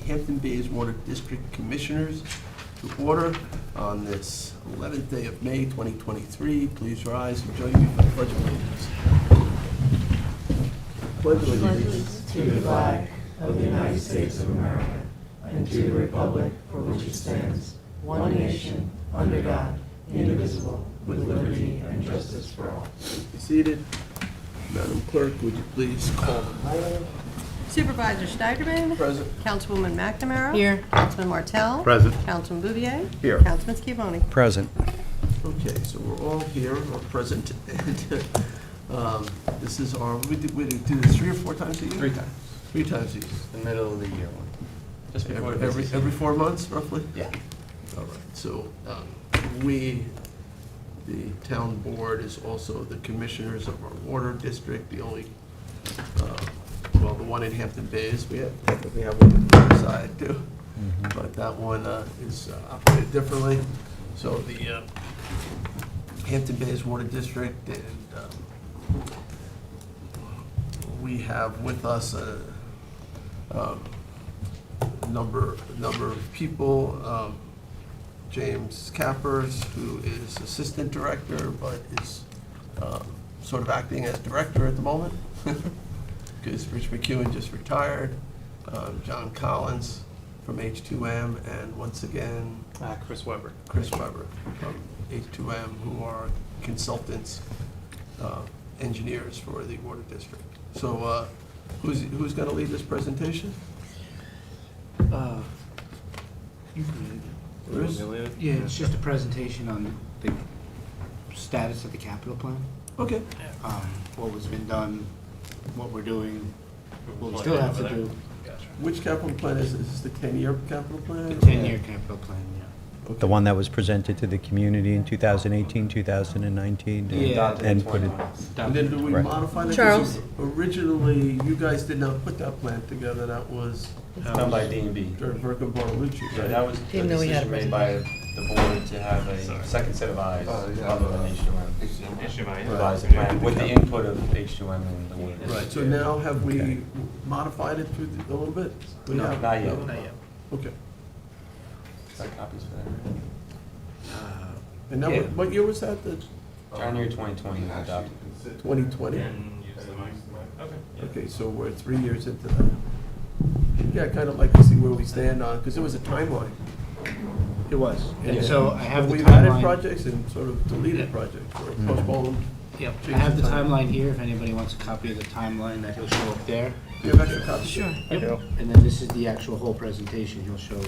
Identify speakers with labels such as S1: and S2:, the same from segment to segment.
S1: Hampton Bays Water District Commissioners to order on this 11th day of May 2023. Please rise and join me for the Pledge of Allegiance. Pledge of Allegiance
S2: to the flag of the United States of America and to the republic for which it stands, one nation, under God, indivisible, with liberty and justice for all.
S1: Be seated. Madam Clerk, would you please call the roll?
S3: Supervisor Steigerman.
S1: Present.
S3: Councilwoman McNamara.
S4: Here.
S3: Councilman Martell.
S5: Present.
S3: Councilman Bouvier.
S5: Here.
S3: Councilman Scavone.
S4: Present.
S1: Okay, so we're all here, or present. This is our, we do this 3 or 4 times a year?
S6: 3 times.
S1: 3 times a year.
S6: The middle of the year one. Just before the
S1: Every
S6: busy season.
S1: 4 months, roughly?
S6: Yeah.
S1: All right, so we, the town board, is also the commissioners of our water district, the only, well, the one in Hampton Bays. We technically have one on the other side too, but that one is operated differently. So the Hampton Bays Water District, and we have with us a number of people. James Cappers, who is Assistant Director, but is sort of acting as Director at the moment, because Rich McEwen just retired. John Collins from H2M, and once again,
S6: Chris Weber.
S1: Chris Weber from H2M, who are consultants, engineers for the Water District. So who's going to lead this presentation? Bruce?
S7: Yeah, it's just a presentation on the status of the capital plan,
S1: Okay.
S7: what was been done, what we're doing, what we still have to do,
S1: Which capital plan is this? Is this the 10-year capital plan?
S7: the 10-year capital plan, yeah.
S4: The one that was presented to the community in 2018, 2019?
S7: Yeah.
S4: And put it,
S1: And then do we
S4: Right.
S1: modify that?
S3: Charles?
S1: Because originally, you guys did not put that plan together. That was
S6: Done by D&B.
S1: Verca Bartolucci,
S6: Yeah,
S1: right?
S6: that was a
S3: Didn't know we had a
S6: decision made by the board to have a second set of eyes other than H2M. Revise the plan with the input of H2M and the water.
S1: Right, so now have we modified it through a little bit? We
S6: No,
S1: have?
S6: not yet.
S1: No?
S6: Not yet.
S1: Okay.
S6: Got copies for that,
S1: And now,
S7: Yeah.
S1: what year was that? The
S6: right? January 2020 was adopted.
S1: 2020? Okay, so we're 3 years into that. Yeah, I'd kind of like to see where we stand on, because there was a timeline.
S7: It was, and
S1: Yeah.
S7: so I have the
S1: We've added
S7: timeline.
S1: projects and sort of deleted projects, or postponed.
S7: Yep, I have the timeline here, if anybody wants a copy of the timeline, that he'll show up there.
S1: Do you have extra copies?
S3: Sure.
S7: Yep, and then this is the actual whole presentation, he'll show.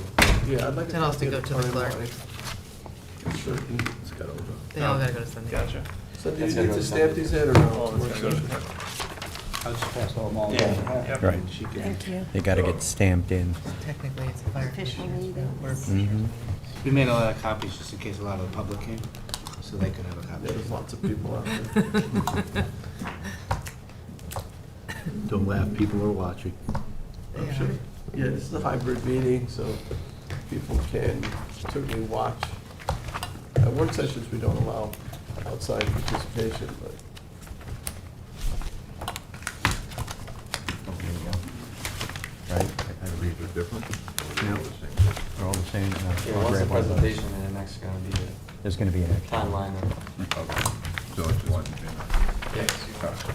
S1: Yeah, I'd like to.
S3: Then I'll have to go to the clerk.
S1: Sure, it's got over.
S3: They all gotta go to Sunday.
S6: Gotcha.
S1: So do you
S6: That's
S1: need
S6: gotta go
S1: to
S6: to
S1: stamp
S6: Sunday.
S1: these in, or no?
S7: I'll just pass them all.
S6: Yeah.
S7: Yep.
S4: Right.
S7: And she can-
S3: Thank you.
S4: they got to get stamped in.
S3: Technically, it's a fire Official commissioner. meeting.
S7: We made a lot of copies just in case a lot of the public came, so they could have a
S1: Yeah,
S7: copy.
S1: there's lots of people out there.
S5: Don't laugh, people are watching.
S1: I'm sure. Yeah, this is a hybrid meeting, so people can certainly watch. At work sessions, we don't allow outside participation, but
S4: There you go. Right?
S5: These are different?
S4: No. They're all the same.
S6: Yeah,
S4: I'll
S6: once the
S4: grab one of those.
S6: presentation, and then next is gonna be the
S4: There's going to be an extra.
S6: timeline of.
S5: Okay, so it's one thing.
S6: That's it.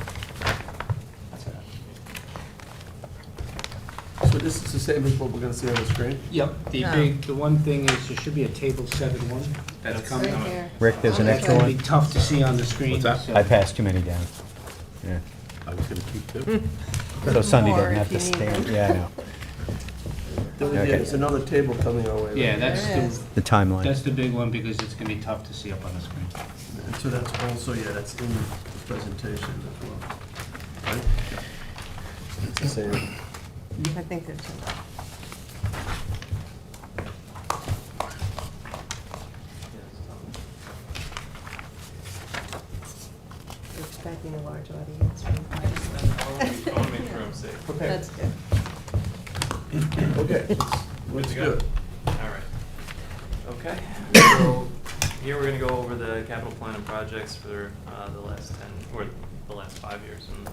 S1: so this is the same as what we're gonna see on the screen?
S7: Yep,
S3: No.
S7: the one thing is, there should be a table 7-1 that's coming.
S3: Right there.
S4: Rick, there's an
S7: That's
S4: extra
S7: gonna be
S4: one?
S7: tough to see on the screen.
S5: What's that?
S7: so-
S4: I passed too many down. Yeah.
S5: I was gonna keep two.
S4: So Sunday
S3: More
S4: doesn't have
S3: if
S4: to
S3: you need
S4: stand.
S3: them.
S4: Yeah, I know.
S1: Yeah, there's another table coming our way.
S7: Yeah,
S1: right?
S7: that's
S3: There it is.
S7: the,
S4: The timeline.
S7: that's the big one, because it's gonna be tough to see up on the screen.
S1: And so that's also, yeah, that's in the presentation as well. Right? It's the same.
S3: I think there's some. We're expecting a large audience. That's good.
S1: Okay, looks good.
S8: All right. Okay, so here we're gonna go over the capital plan and projects for the last 10, or the last 5 years, and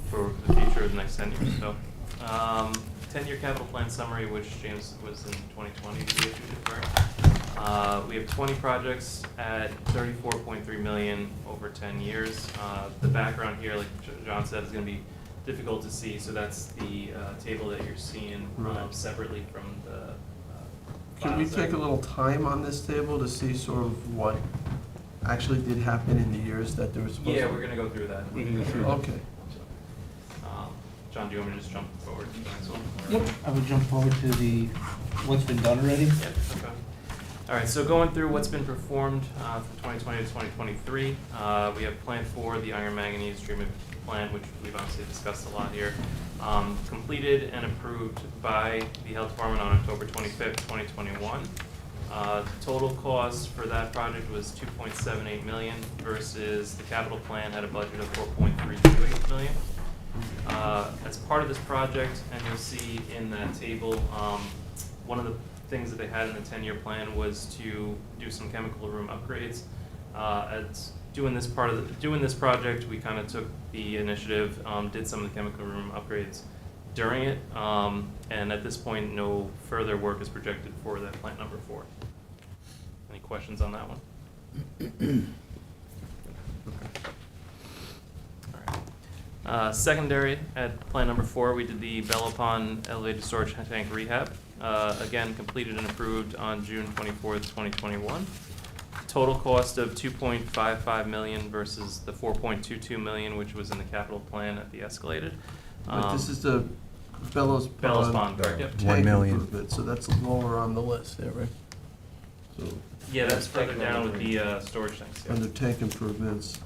S8: for the future of the next 10 years. So 10-year capital plan summary, which James was in 2020, we issued it, correct? We have 20 projects at 34.3 million over 10 years. The background here, like John said, is gonna be difficult to see, so that's the table that you're seeing
S1: Right.
S8: separately from the
S1: Can we
S8: files
S1: take
S8: there.
S1: a little time on this table to see sort of what actually did happen in the years that there was supposed to?
S8: Yeah, we're gonna go through that.
S7: We can go through that.
S1: Okay.
S8: John, do you want me to just jump forward to cancel?
S7: Yep, I would jump forward to the, what's been done already.
S8: Yep, okay. All right, so going through what's been performed from 2020 to 2023, we have Plan 4, the iron manganese treatment plant, which we've obviously discussed a lot here, completed and approved by the Health Department on October 25th, 2021. Total cost for that project was $2.78 million versus the capital plan had a budget of $4.328 million. As part of this project, and you'll see in that table, one of the things that they had in the 10-year plan was to do some chemical room upgrades. As doing this project, we kind of took the initiative, did some of the chemical room upgrades during it, and at this point, no further work is projected for that plant number 4. Any questions on that one? Secondary, at plant number 4, we did the Bella Pond elevated storage tank rehab. Again, completed and approved on June 24th, 2021. Total cost of $2.55 million versus the $4.22 million, which was in the capital plan at the escalated.
S1: But this is the Bellows
S8: Bellows
S1: Pond
S8: Pond, correct, yep.
S1: tank
S4: 1 million.
S1: improvement, so that's lower on the list there, right? So,
S8: Yeah, that's further down with the storage tanks, yeah.
S1: under tank improvements,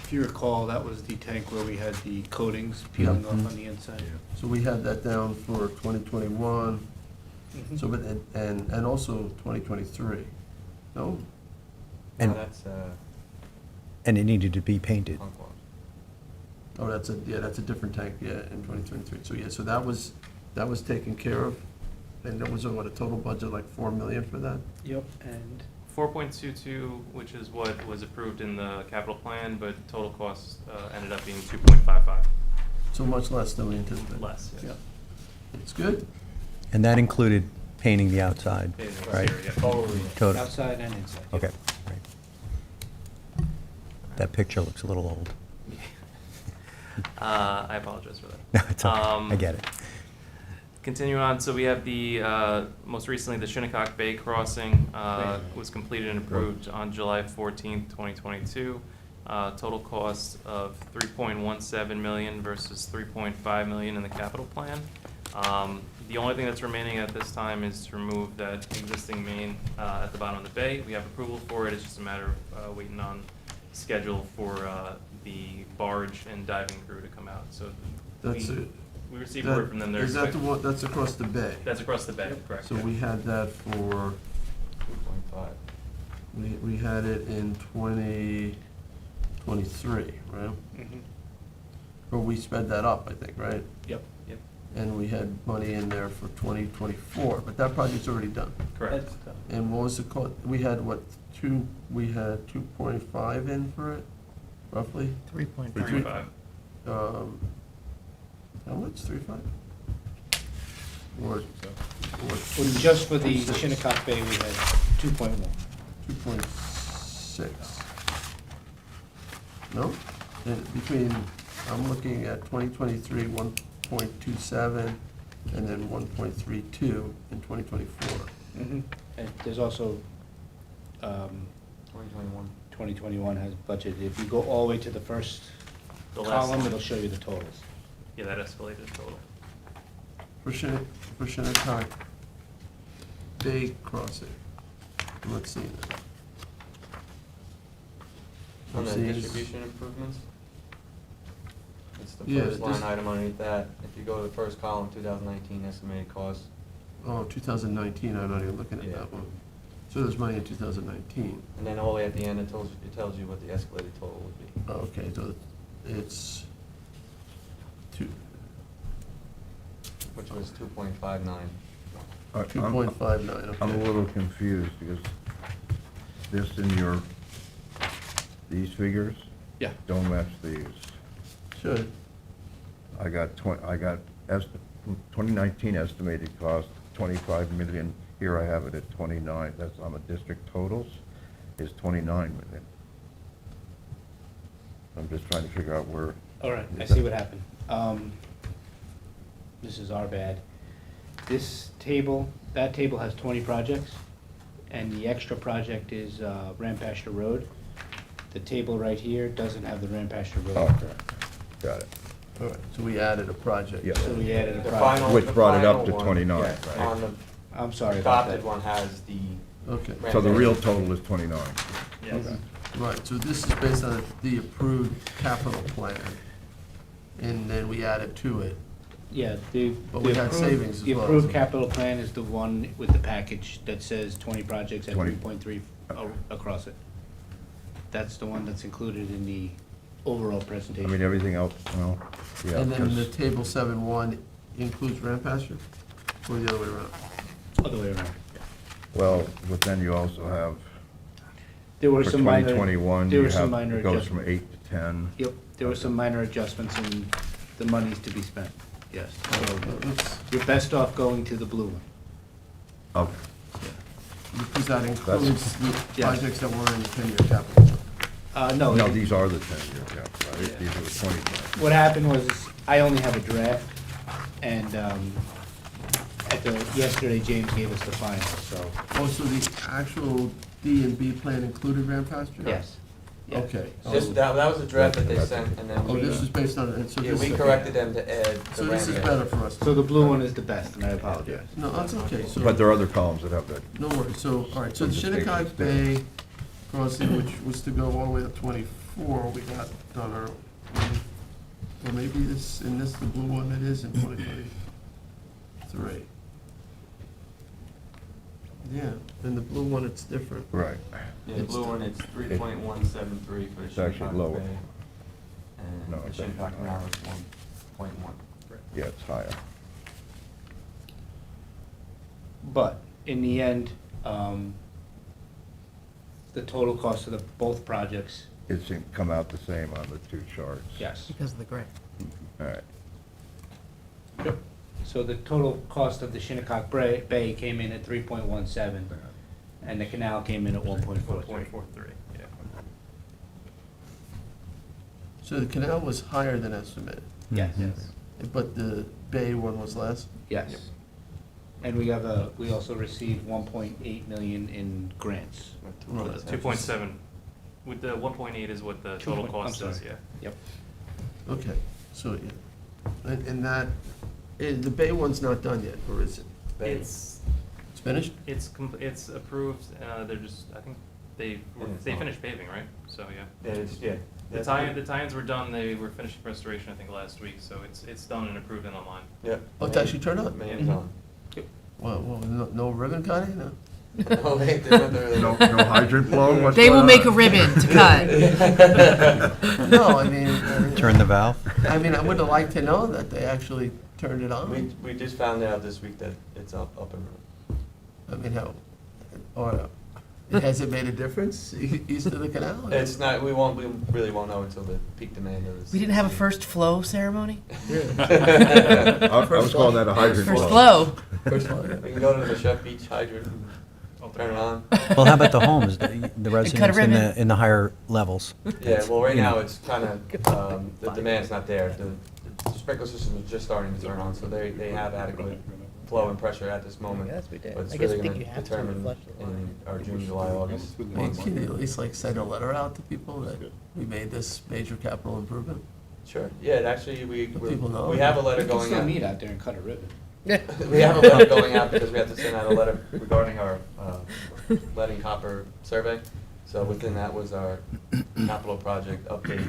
S7: If you recall, that was the tank where we had the coatings peeling off on the inside.
S1: so we had that down for 2021,
S7: Mhm.
S1: so, but, and also 2023, no?
S4: And,
S6: That's,
S4: and it needed to be painted.
S1: Oh, that's a different tank, yeah, in 2023, so yeah, so that was taken care of, and there was, what, a total budget like 4 million for that?
S7: Yep, and
S8: 4.22, which is what was approved in the capital plan, but total cost ended up being 2.55,
S1: So much less than we anticipated.
S8: less, yeah.
S7: Yep.
S1: It's good.
S4: And that included painting the outside,
S8: Painting the
S4: right?
S8: exterior, yeah.
S4: Total,
S7: outside and inside.
S4: okay, right. That picture looks a little old.
S8: I apologize for that.
S4: No, it's okay, I get it.
S8: Continuing on, so we have the, most recently, the Shinnecock Bay crossing was completed and approved on July 14th, 2022. Total cost of $3.17 million versus $3.5 million in the capital plan. The only thing that's remaining at this time is to remove that existing main at the bottom of the bay. We have approval for it, it's just a matter of waiting on schedule for the barge and diving crew to come out, so.
S1: That's
S8: we-
S1: it.
S8: We received word from them, they're
S1: Is that the
S8: expecting.
S1: one, that's across the bay?
S8: That's across the bay, correct.
S1: So
S8: yeah.
S1: we had that for,
S6: 2.5.
S1: we had it in 2023, right?
S7: Mhm.
S1: Or we sped that up, I think, right?
S7: Yep.
S8: Yep,
S1: And we had money in there for 2024, but that project's already done.
S8: correct.
S1: And what was the cost? We had what, we had 2.5 in for it, roughly?
S8: 3.5.
S1: How much, 3.5? Or,
S7: Well, just for the Shinnecock Bay, we had 2.1.
S1: 2.6? No? And between, I'm looking at 2023, 1.27, and then 1.32 in 2024.
S7: Mhm. And there's also,
S6: 2021.
S7: 2021 has budgeted. If you go all the way to the first
S8: The last
S7: column,
S8: line.
S7: it'll show you the totals.
S8: Yeah, that escalated total.
S1: For Shinnecock Bay Crossing. Let's see that.
S6: On the
S1: I'm seeing-
S6: distribution improvements? It's the
S1: Yeah,
S6: first line
S1: this-
S6: item underneath that. If you go to the first column, 2019 estimated cost.
S1: Oh, 2019, I'm not even looking at
S6: Yeah.
S1: that one. So there's money in 2019.
S6: And then all the way at the end, it tells you what the escalated total would be.
S1: Oh, okay, so it's two,
S6: Which was 2.59.
S1: 2.59, okay.
S9: I'm a little confused because this in these figures
S7: Yeah.
S9: don't match these.
S1: Should.
S9: I got 2019 estimated cost, 25 million. Here I have it at 29. That's on the district totals, is 29 million. I'm just trying to figure out where.
S7: All right, I see what happened. This is our bad. This table, that table has 20 projects, and the extra project is Rampasture Road. The table right here doesn't have the Rampasture Road.
S9: Okay, got it.
S1: All right, so we added a project.
S9: Yeah.
S7: So we added a
S6: The
S7: project.
S6: final-
S9: Which
S6: the
S9: brought it up
S6: final
S9: to
S6: one,
S9: 29,
S7: yeah,
S9: right?
S6: On the
S7: I'm sorry about
S6: adopted
S7: that.
S6: one has the.
S1: Okay,
S9: So the real total is 29.
S8: Yes.
S1: right, so this is based on the approved capital plan, and then we added to it.
S7: Yeah, the.
S1: But we
S7: the
S1: had
S7: approved-
S1: savings as
S7: The
S1: well,
S7: approved
S1: so-
S7: capital plan is the one with the package that says 20 projects at
S9: 20.
S7: 3.3 across it. That's the one that's included in the overall
S9: I
S7: presentation.
S9: mean, everything else, well, yeah,
S1: And then the
S9: because
S1: table 7.1 includes Rampasture, or the other way around?
S7: Other way around.
S9: well, but then you also have,
S7: There were
S9: for
S7: some minor.
S9: 2021,
S7: there
S9: you
S7: were some
S9: have,
S7: minor
S9: it goes from
S7: adjustments.
S9: 8 to 10.
S7: Yep, there were some minor adjustments in the monies to be spent, yes. So
S1: Oops,
S7: you're best off going to the blue one.
S9: Okay,
S1: because that includes the
S7: Yeah.
S1: projects that were in the 10-year capital.
S7: No.
S9: no, these are the 10-year caps, right?
S7: Yeah.
S9: These are the 20 caps.
S7: What happened was, I only have a draft, and yesterday James gave us the final, so,
S1: Oh, so the actual D and B plan included Rampasture?
S7: yes. Yeah.
S1: Okay.
S6: Just, that was the draft that they sent, and then
S1: Oh,
S6: we,
S1: this is based on, and so
S6: yeah,
S1: this
S6: we
S1: is.
S6: corrected them to add the
S1: So this is
S6: Rampasture.
S1: better for us.
S7: So the blue one is the best, and I apologize.
S1: No, that's okay, so.
S9: But there are other columns that have that.
S1: No worries, so, all right, so the
S9: Just take
S1: Shinnecock
S9: it.
S1: Bay crossing, which was to go all the way to 24, we got done early. Or maybe this, in this, the blue one, it is in 2023. Yeah, in the blue one, it's different.
S9: Right.
S6: Yeah, the blue one, it's 3.173 for the
S9: It's actually
S6: Shinnecock
S9: lower.
S6: Bay. And
S9: No,
S6: the
S9: it's
S6: Shinnecock
S9: actually
S6: now
S9: higher.
S6: is 1.1.
S9: Yeah, it's higher.
S7: But in the end, the total cost of both projects,
S9: It's come out the same on the two charts.
S7: yes.
S3: Because of the grant.
S9: All right.
S7: So the total cost of the Shinnecock Bay came in at 3.17, and the canal came in at 1.43.
S8: 1.43, yeah.
S1: So the canal was higher than estimated,
S7: Yes,
S1: but the Bay one was less?
S7: yes. And we also received 1.8 million in grants.
S1: Right.
S8: 2.7, with the 1.8 is what the total cost is, yeah.
S7: Yep.
S1: Okay, so, yeah. And that, the Bay one's not done yet, or is it?
S8: It's,
S1: It's finished?
S8: it's approved, they're just, I think they finished paving, right? So, yeah.
S6: Yeah.
S8: The tie-ins were done, they were finishing restoration, I think, last week, so it's done and approved and online.
S6: Yeah.
S1: Oh, it's actually turned on?
S6: Main's on.
S1: Well, no ribbon cutting, no?
S6: Oh, they went there.
S9: No hydrant flow? What's
S3: They will
S9: going
S3: make a
S9: on?
S3: ribbon to cut.
S1: No, I mean.
S4: Turn the valve?
S1: I mean, I would have liked to know that they actually turned it on.
S6: We just found out this week that it's up and running.
S1: I mean, how, or, has it made a difference east of the canal?
S6: It's not, we really won't know until the peak demand of this.
S3: We didn't have a first flow ceremony?
S9: I was calling that a hydrant
S3: First
S9: flow.
S3: flow.
S1: First one,
S6: We can go to the Chef Beach hydrant and turn it on.
S4: Well, how about the homes, the residents in
S3: ribbon.
S4: the higher levels?
S6: Yeah, well, right
S4: You
S6: now,
S4: know.
S6: it's kind of, the demand's not there. The sprinkler system is just starting to turn on, so they have adequate flow and pressure at this moment.
S3: Yes, we did.
S6: But it's
S3: I guess
S6: really
S3: think
S6: gonna
S3: you have to
S6: determine
S3: flush the line.
S6: in our June, July, August
S1: Well,
S6: months.
S1: can you at least like send a letter out to people that we made this major capital improvement?
S6: Sure, yeah, and actually,
S1: Let people know.
S6: we have a letter
S7: We can
S6: going
S7: still
S6: out.
S7: meet out there and cut a ribbon.
S6: We have a letter going out because we have to send out a letter regarding our lead and copper survey. So within that was our capital project update.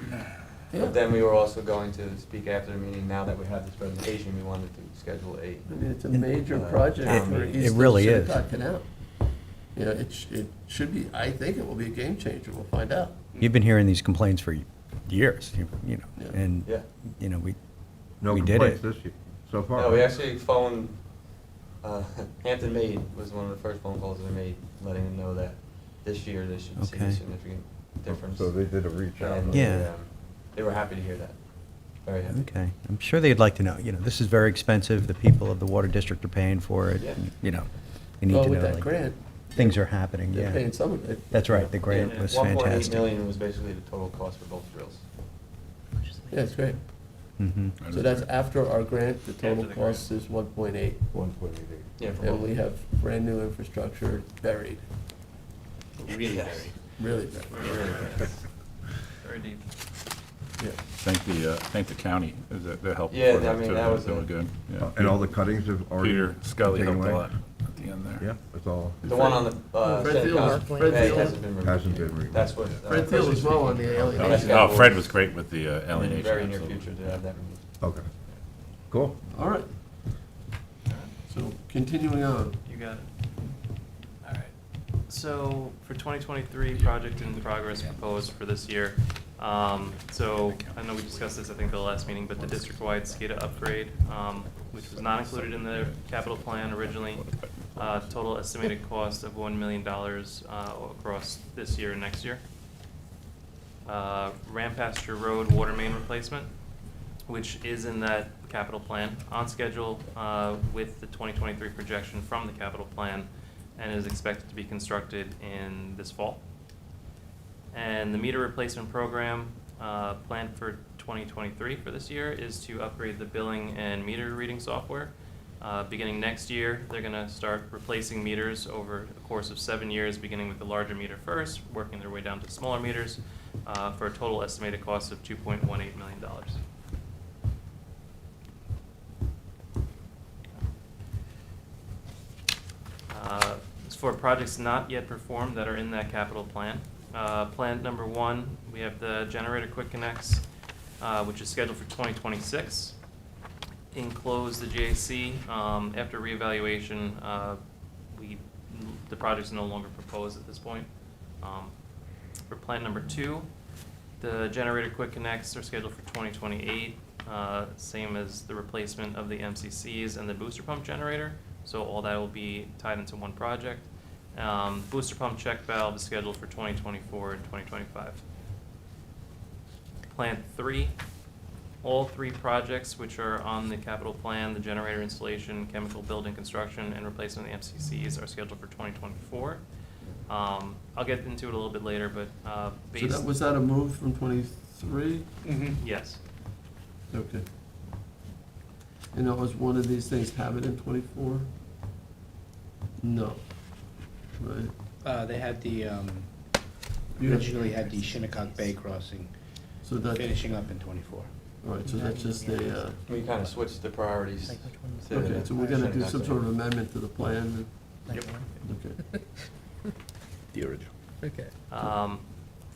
S1: Yeah.
S6: But then we were also going to speak after the meeting. Now that we have this presentation, we wanted to schedule a,
S1: I mean, it's a major project for
S4: It
S1: east of the
S4: really is.
S1: Shinnecock Canal. You know, it should be, I think it will be a game changer, we'll find out.
S4: You've been hearing these complaints for years, you know,
S1: Yeah.
S4: and,
S6: yeah.
S4: you know,
S9: No
S4: we did
S9: complaints
S4: it.
S9: this year, so far.
S6: No, we actually phoned, Hampton Maid was one of the first phone calls they made, letting them know that this year they should see a
S4: Okay.
S6: significant difference.
S9: So they did a reach out.
S6: And
S4: Yeah.
S6: they were happy to hear that. Very happy.
S4: Okay, I'm sure they'd like to know, this is very expensive, the people of the water district are paying for it,
S6: Yeah.
S4: and, they need
S1: Well,
S4: to
S1: with
S4: know,
S1: that
S4: like,
S1: grant,
S4: things are happening,
S1: they're
S4: yeah.
S1: paying some of it.
S4: That's right, the grant
S6: Yeah,
S4: was
S6: 1.8
S4: fantastic.
S6: million was basically the total cost for both drills.
S1: Yeah, it's great.
S4: Mhm.
S1: So that's after our grant, the
S8: After
S1: total
S8: the grant.
S1: cost is 1.8.
S9: 1.88.
S6: Yeah, for
S1: And
S6: both.
S1: we have brand-new infrastructure buried,
S7: Really
S6: Yes.
S7: very.
S1: really buried.
S8: Very deep.
S1: Yeah.
S5: Thank the county, they helped.
S6: Yeah,
S5: for that,
S6: I mean,
S5: too.
S6: that was
S5: They were
S6: a-
S5: good, yeah.
S9: And all the cuttings have already
S5: Peter Scully
S9: taken
S5: helped a
S9: away?
S5: lot at the end there.
S9: Yeah, it's all,
S6: The one on the,
S1: Fred
S6: Senate
S1: Thiel-
S6: Council
S1: Fred
S6: Bay
S1: Thiel-
S6: hasn't been removed.
S9: hasn't been removed.
S6: That's what.
S1: Fred Thiel as well on the
S6: That's
S1: alienation.
S6: got-
S5: Oh, Fred was great with the
S6: In the
S5: alienation.
S6: very near
S5: absolutely.
S6: future to have that removed.
S9: okay. Cool.
S1: All right. So continuing on.
S8: You got it. All right. So for 2023, project in progress proposed for this year. So I know we discussed this, I think, the last meeting, but the district-wide SCADA upgrade, which was not included in the capital plan originally, total estimated cost of $1 million across this year and next year. Rampasture Road water main replacement, which is in that capital plan, on schedule with the 2023 projection from the capital plan, and is expected to be constructed in this fall. And the meter replacement program planned for 2023 for this year is to upgrade the billing and meter reading software. Beginning next year, they're going to start replacing meters over the course of 7 years, beginning with the larger meter first, working their way down to smaller meters, for a total estimated cost of $2.18 million. As for projects not yet performed that are in that capital plan, plan number 1, we have the generator quick connects, which is scheduled for 2026. Enclose the JAC, after reevaluation, the project's no longer proposed at this point. For plan number 2, the generator quick connects are scheduled for 2028, same as the replacement of the MCCs and the booster pump generator. So all that will be tied into one project. Booster pump check valve is scheduled for 2024 and 2025. Plan 3, all 3 projects which are on the capital plan, the generator installation, chemical building construction, and replacement of the MCCs are scheduled for 2024. I'll get into it a little bit later, but
S1: So
S8: based,
S1: that, was that a move from 23?
S8: yes.
S1: Okay. And that was one of these things, have it in 24? No. Right?
S7: They had the,
S1: You have-
S7: originally had the Shinnecock Bay crossing,
S1: So that,
S7: finishing up in '24.
S1: all right, so that's just a,
S6: We kind of switched the priorities.
S3: Like which one's-
S6: to
S1: okay,
S6: the
S1: so we're gonna do
S6: Shinnecock
S1: some
S6: Bay.
S1: sort of amendment to the plan?
S3: Like one?
S1: Okay.
S5: The original.
S3: Okay.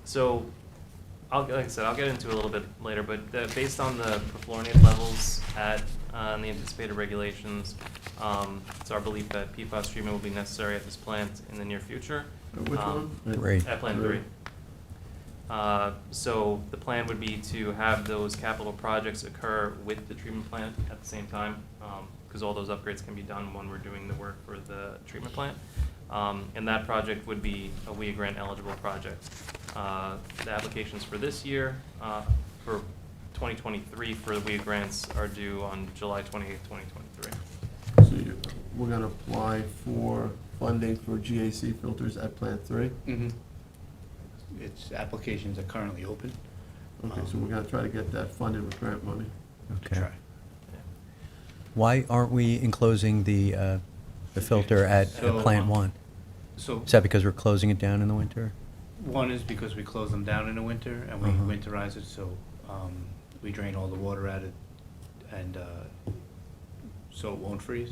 S8: So, like I said, I'll get into it a little bit later, but based on the perfluorinated levels and the anticipated regulations, it's our belief that PFAS treatment will be necessary at this plant in the near future.
S1: Which one?
S4: Great.
S8: At Plan 3. So the plan would be to have those capital projects occur with the treatment plant at the same time, because all those upgrades can be done when we're doing the work for the treatment plant. And that project would be a WIA grant eligible project. The applications for this year, for 2023 for the WIA grants are due on July 28th, 2023.
S1: So we're gonna apply for funding for GAC filters at Plant 3?
S7: Its applications are currently open.
S1: Okay, so we're gonna try to get that funded with grant money.
S7: To
S4: Okay.
S7: try.
S4: Why aren't we enclosing the filter at
S7: So-
S4: plant 1?
S7: So
S4: Is that because we're closing it down in the winter?
S7: one is because we close them down in the winter and we
S4: Uh-huh.
S7: winterize it, so we drain all the water out of, and so it won't freeze.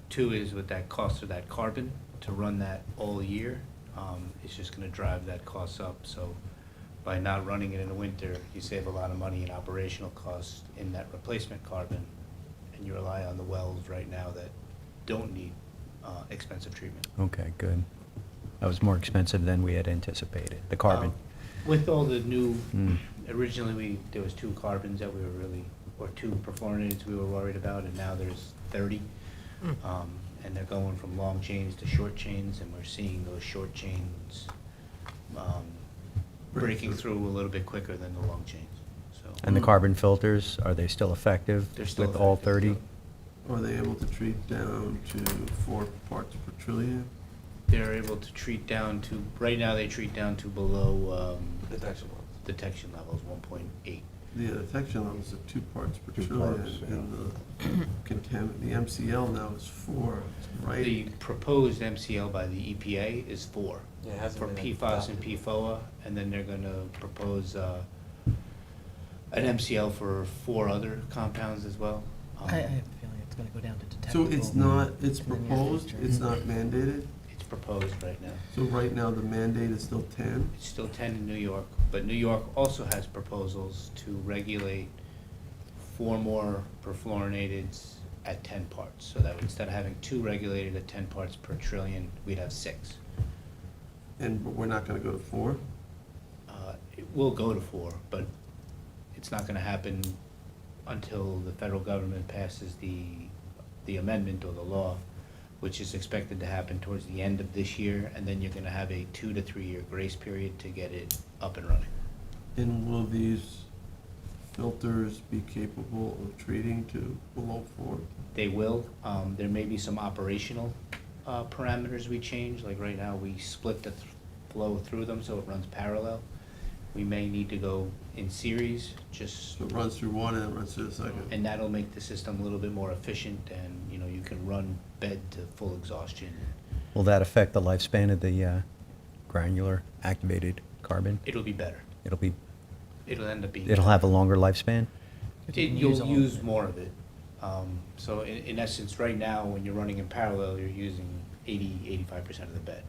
S7: 2 is with that cost of that carbon, to run that all year, it's just gonna drive that cost up. So by not running it in the winter, you save a lot of money in operational costs in that replacement carbon, and you rely on the wells right now that don't need expensive treatment.
S4: Okay, good. That was more expensive than we had anticipated, the carbon.
S7: With all the new,
S4: Mm.
S7: originally, there was 2 carbons that we were really, or 2 perfluorinateds we were worried about, and now there's 30. And they're going from long chains to short chains, and we're seeing those short chains breaking through a little bit quicker than the long chains, so.
S4: And the carbon filters, are they still effective
S7: They're still
S4: with all
S7: effective,
S4: 30?
S7: still.
S1: Are they able to treat down to 4 parts per trillion?
S7: They're able to treat down to, right now they treat down to below
S6: Detection levels.
S7: detection levels, 1.8.
S1: The detection levels are 2 parts per
S9: 2
S1: trillion,
S9: parts, yeah.
S1: and the MCL now is 4, right?
S7: The proposed MCL by the EPA is 4
S6: Yeah, it hasn't
S7: for
S6: been
S7: PFAS and
S6: adopted.
S7: PFOA, and then they're gonna propose an MCL for 4 other compounds as well.
S3: I have a feeling it's gonna go down to
S1: So
S3: detectable.
S1: it's not, it's
S3: in the near
S1: proposed,
S3: future.
S1: it's not mandated?
S7: It's proposed right now.
S1: So right now, the mandate is still 10?
S7: It's still 10 in New York, but New York also has proposals to regulate 4 more perfluorinateds at 10 parts. So that instead of having 2 regulated at 10 parts per trillion, we'd have 6.
S1: And but we're not gonna go to 4?
S7: It will go to 4, but it's not gonna happen until the federal government passes the amendment or the law, which is expected to happen towards the end of this year, and then you're gonna have a 2 to 3 year grace period to get it up and running.
S1: And will these filters be capable of treating to below 4?
S7: They will. There may be some operational parameters we change, like right now, we split the flow through them so it runs parallel. We may need to go in series, just,
S1: So it runs through one and it runs through the second?
S7: and that'll make the system a little bit more efficient, and, you know, you can run bed to full exhaustion.
S4: Will that affect the lifespan of the granular activated carbon?
S7: It'll be better. It'll end up being.
S4: It'll have a longer lifespan?
S7: You'll
S3: all of
S7: use
S3: it.
S7: more of it. So in essence, right now, when you're running in parallel, you're using 85% of the bed.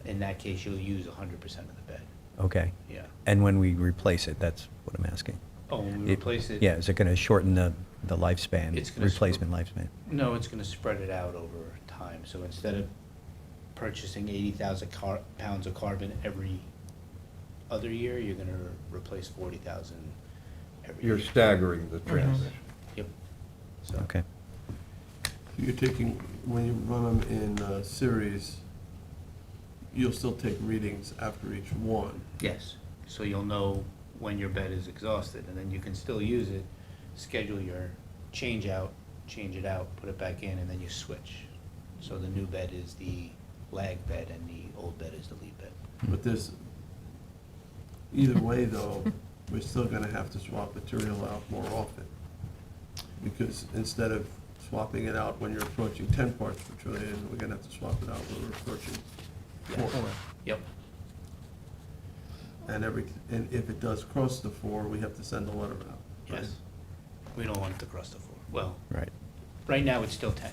S7: In that case, you'll use 100% of the bed,
S4: Okay.
S7: yeah.
S4: And when we replace it, that's what I'm asking.
S7: Oh, when we replace it?
S4: Yeah, is it going to shorten the lifespan,
S7: It's gonna
S4: replacement lifespan?
S7: No, it's gonna spread it out over time. So instead of purchasing 80,000 pounds of carbon every other year, you're gonna replace 40,000 every year.
S9: You're staggering the transition.
S7: Yep. So,
S4: Okay.
S1: You're taking, when you run them in series, you'll still take readings after each one?
S7: yes, so you'll know when your bed is exhausted, and then you can still use it, schedule your change out, change it out, put it back in, and then you switch. So the new bed is the lag bed, and the old bed is the lead bed.
S1: But this, either way though, we're still gonna have to swap material out more often. Because instead of swapping it out when you're approaching 10 parts per trillion, we're gonna have to swap it out when we're approaching 4.
S7: Yep.
S1: And if it does cross the 4, we have to send a letter out. right?
S7: Yes. We don't want it to cross the 4. Well,
S4: Right.
S7: right now, it's still 10.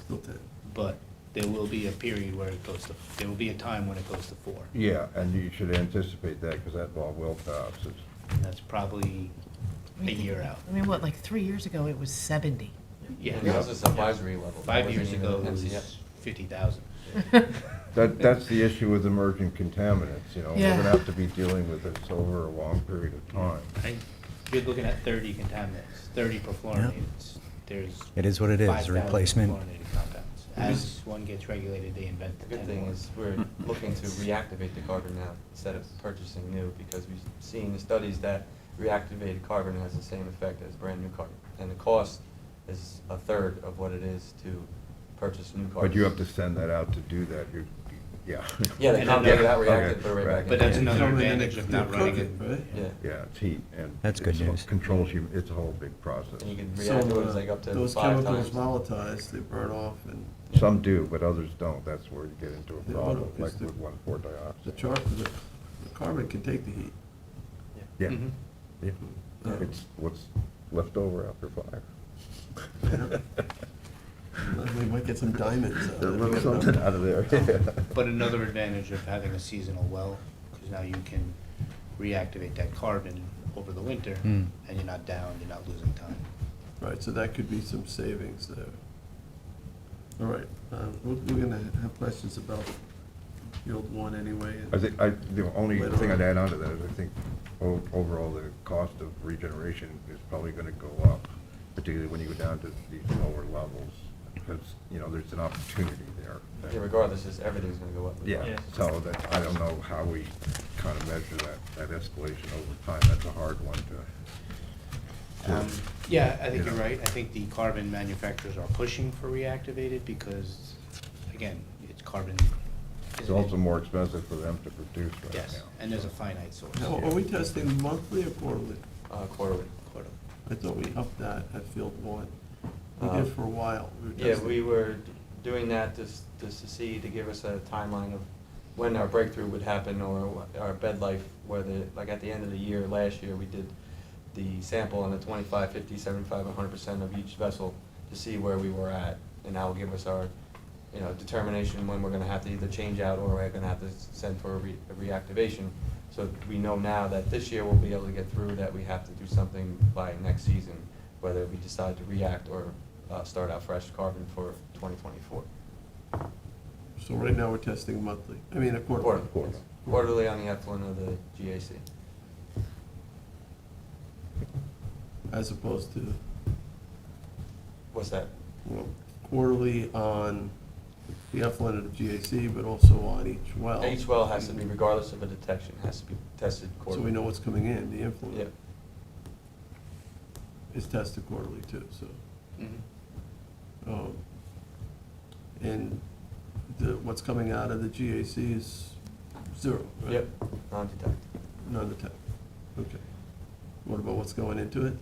S1: Still 10.
S7: But there will be a period where it goes to, there will be a time when it goes to 4.
S9: Yeah, and you should anticipate that, because that law will pass.
S7: And that's probably a year out.
S3: I mean, what, like 3 years ago, it was 70.
S7: Yeah.
S6: And that was just advisory level. That
S7: 5
S6: wasn't
S7: years
S6: even
S7: ago, it
S6: MCF.
S7: was 50,000.
S9: That's the issue with emerging contaminants, you know? We're
S3: Yeah.
S9: gonna have to be dealing with this over a long period of time.
S7: You're looking at 30 contaminants, 30 perfluorinates. There's
S4: It is what it is,
S7: 5,000
S4: replacement.
S7: perfluorinated compounds. As one gets regulated, they invent
S6: The
S7: the
S6: good
S7: 10
S6: thing
S7: more.
S6: is we're looking to reactivate the carbon now instead of purchasing new, because we've seen the studies that reactivated carbon has the same effect as brand new carbon. And the cost is a third of what it is to purchase new carbon.
S9: But you have to send that out to do that, yeah.
S6: Yeah, they
S7: And
S6: come
S7: then-
S6: take it out, react it, put it right
S9: Right.
S6: back in.
S7: But that's
S6: Yeah.
S7: another
S1: Come in and
S7: advantage of
S1: they
S7: not running
S1: cook
S7: it.
S1: right?
S6: Yeah.
S9: Yeah, it's heat, and.
S4: That's good
S9: it's-
S4: news.
S9: Controls you, it's a whole big process.
S6: And you can
S1: So,
S6: react to it as like up to
S1: those
S6: 5
S1: chemicals
S6: times.
S1: volatilize, they burn off, and
S9: Some do, but others don't. That's where you get into a
S1: Yeah,
S9: problem,
S1: well,
S9: like
S1: it's the-
S9: with 1,4-dioxane.
S1: the carbon can take the heat.
S9: Yeah,
S7: Mhm.
S9: yeah.
S1: Yeah.
S9: It's what's left over after fire.
S1: We might get some diamonds out of
S9: There
S1: it.
S9: was something out of there.
S7: But another advantage of having a seasonal well, because now you can reactivate that carbon over the winter,
S4: Hmm.
S7: and you're not down, you're not losing time.
S1: Right, so that could be some savings there. All right, we're gonna have questions about field 1 anyway. and-
S9: I think, the only
S1: Later
S9: thing
S1: on.
S9: I'd add on to that is I think overall the cost of regeneration is probably gonna go up, particularly when you go down to these lower levels, because, you know, there's an opportunity there.
S6: Yeah, regardless, just everything's gonna go up.
S9: Yeah, so that, I don't know how we kind of measure that escalation over time. That's a hard one to too.
S7: Yeah, I think
S9: You
S7: you're
S9: know.
S7: right. I think the carbon manufacturers are pushing for reactivated because, again, it's carbon.
S9: It's also more expensive for them to produce right now.
S7: Yes, and there's a finite source.
S1: Now, are we testing monthly or quarterly?
S6: Quarterly.
S7: Quarterly.
S1: I thought we upped that at Field 1. We
S6: Uh,
S1: did for a while. We were
S6: Yeah,
S1: testing.
S6: we were doing that just to see, to give us a timeline of when our breakthrough would happen or our bed life, whether, like at the end of the year, last year, we did the sample on the 25, 50, 75, 100% of each vessel to see where we were at. And that will give us our, determination when we're gonna have to either change out or we're gonna have to send for a reactivation. So we know now that this year we'll be able to get through that we have to do something by next season, whether we decide to react or start out fresh carbon for 2024.
S1: So right now, we're testing monthly. I mean, a quarterly.
S6: Quarterly on the effluent of the GAC.
S1: As opposed to,
S6: What's that?
S1: well, quarterly on the effluent of the GAC, but also on each well.
S6: Each well has to be, regardless of a detection, has to be tested
S1: So
S6: quarterly.
S1: we know what's coming in, the
S6: Yeah.
S1: influent is tested quarterly too, so.
S7: Mhm.
S1: And what's coming out of the GAC is zero, right?
S6: Yep, non-detect.
S1: Non-detect, okay. What about what's going into it?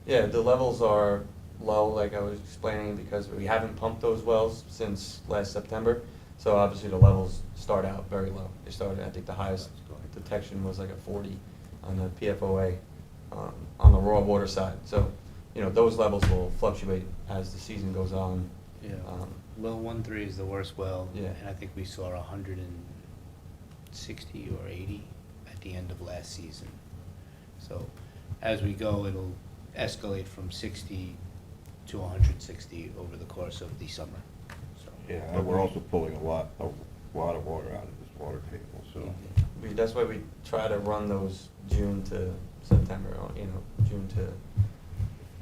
S6: Yeah, the levels are low, like I was explaining, because we haven't pumped those wells since last September. So obviously the levels start out very low. They started, I think the highest detection was like a 40 on the PFOA, on the raw water side. So, those levels will fluctuate as the season goes on.
S7: Yeah,
S6: Um,
S7: well 1-3 is the worst well.
S6: Yeah.
S7: And I think we saw 160 or 80 at the end of last season. So as we go, it'll escalate from 60 to 160 over the course of the summer, so.
S9: Yeah, and we're also pulling a lot of water out of this water table, so.
S6: That's why we try to run those June to September, June to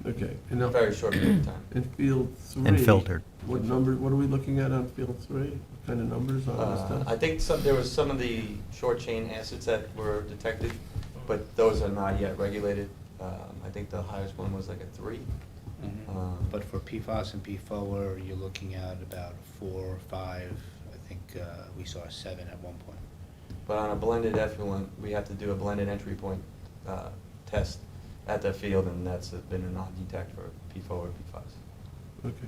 S1: Okay, and now,
S6: very short period of time.
S1: in Field 3.
S4: And filtered.
S1: What are we looking at on Field 3? What kind of numbers on this
S6: I
S1: stuff?
S6: think there was some of the short chain acids that were detected, but those are not yet regulated. I think the highest one was like a 3.
S7: But for PFAS and PFOA, you're looking at about 4 or 5. I think we saw a 7 at one point.
S6: But on a blended effluent, we have to do a blended entry point test at the field, and that's been a non-detect for PFOA or PFAS.
S1: Okay.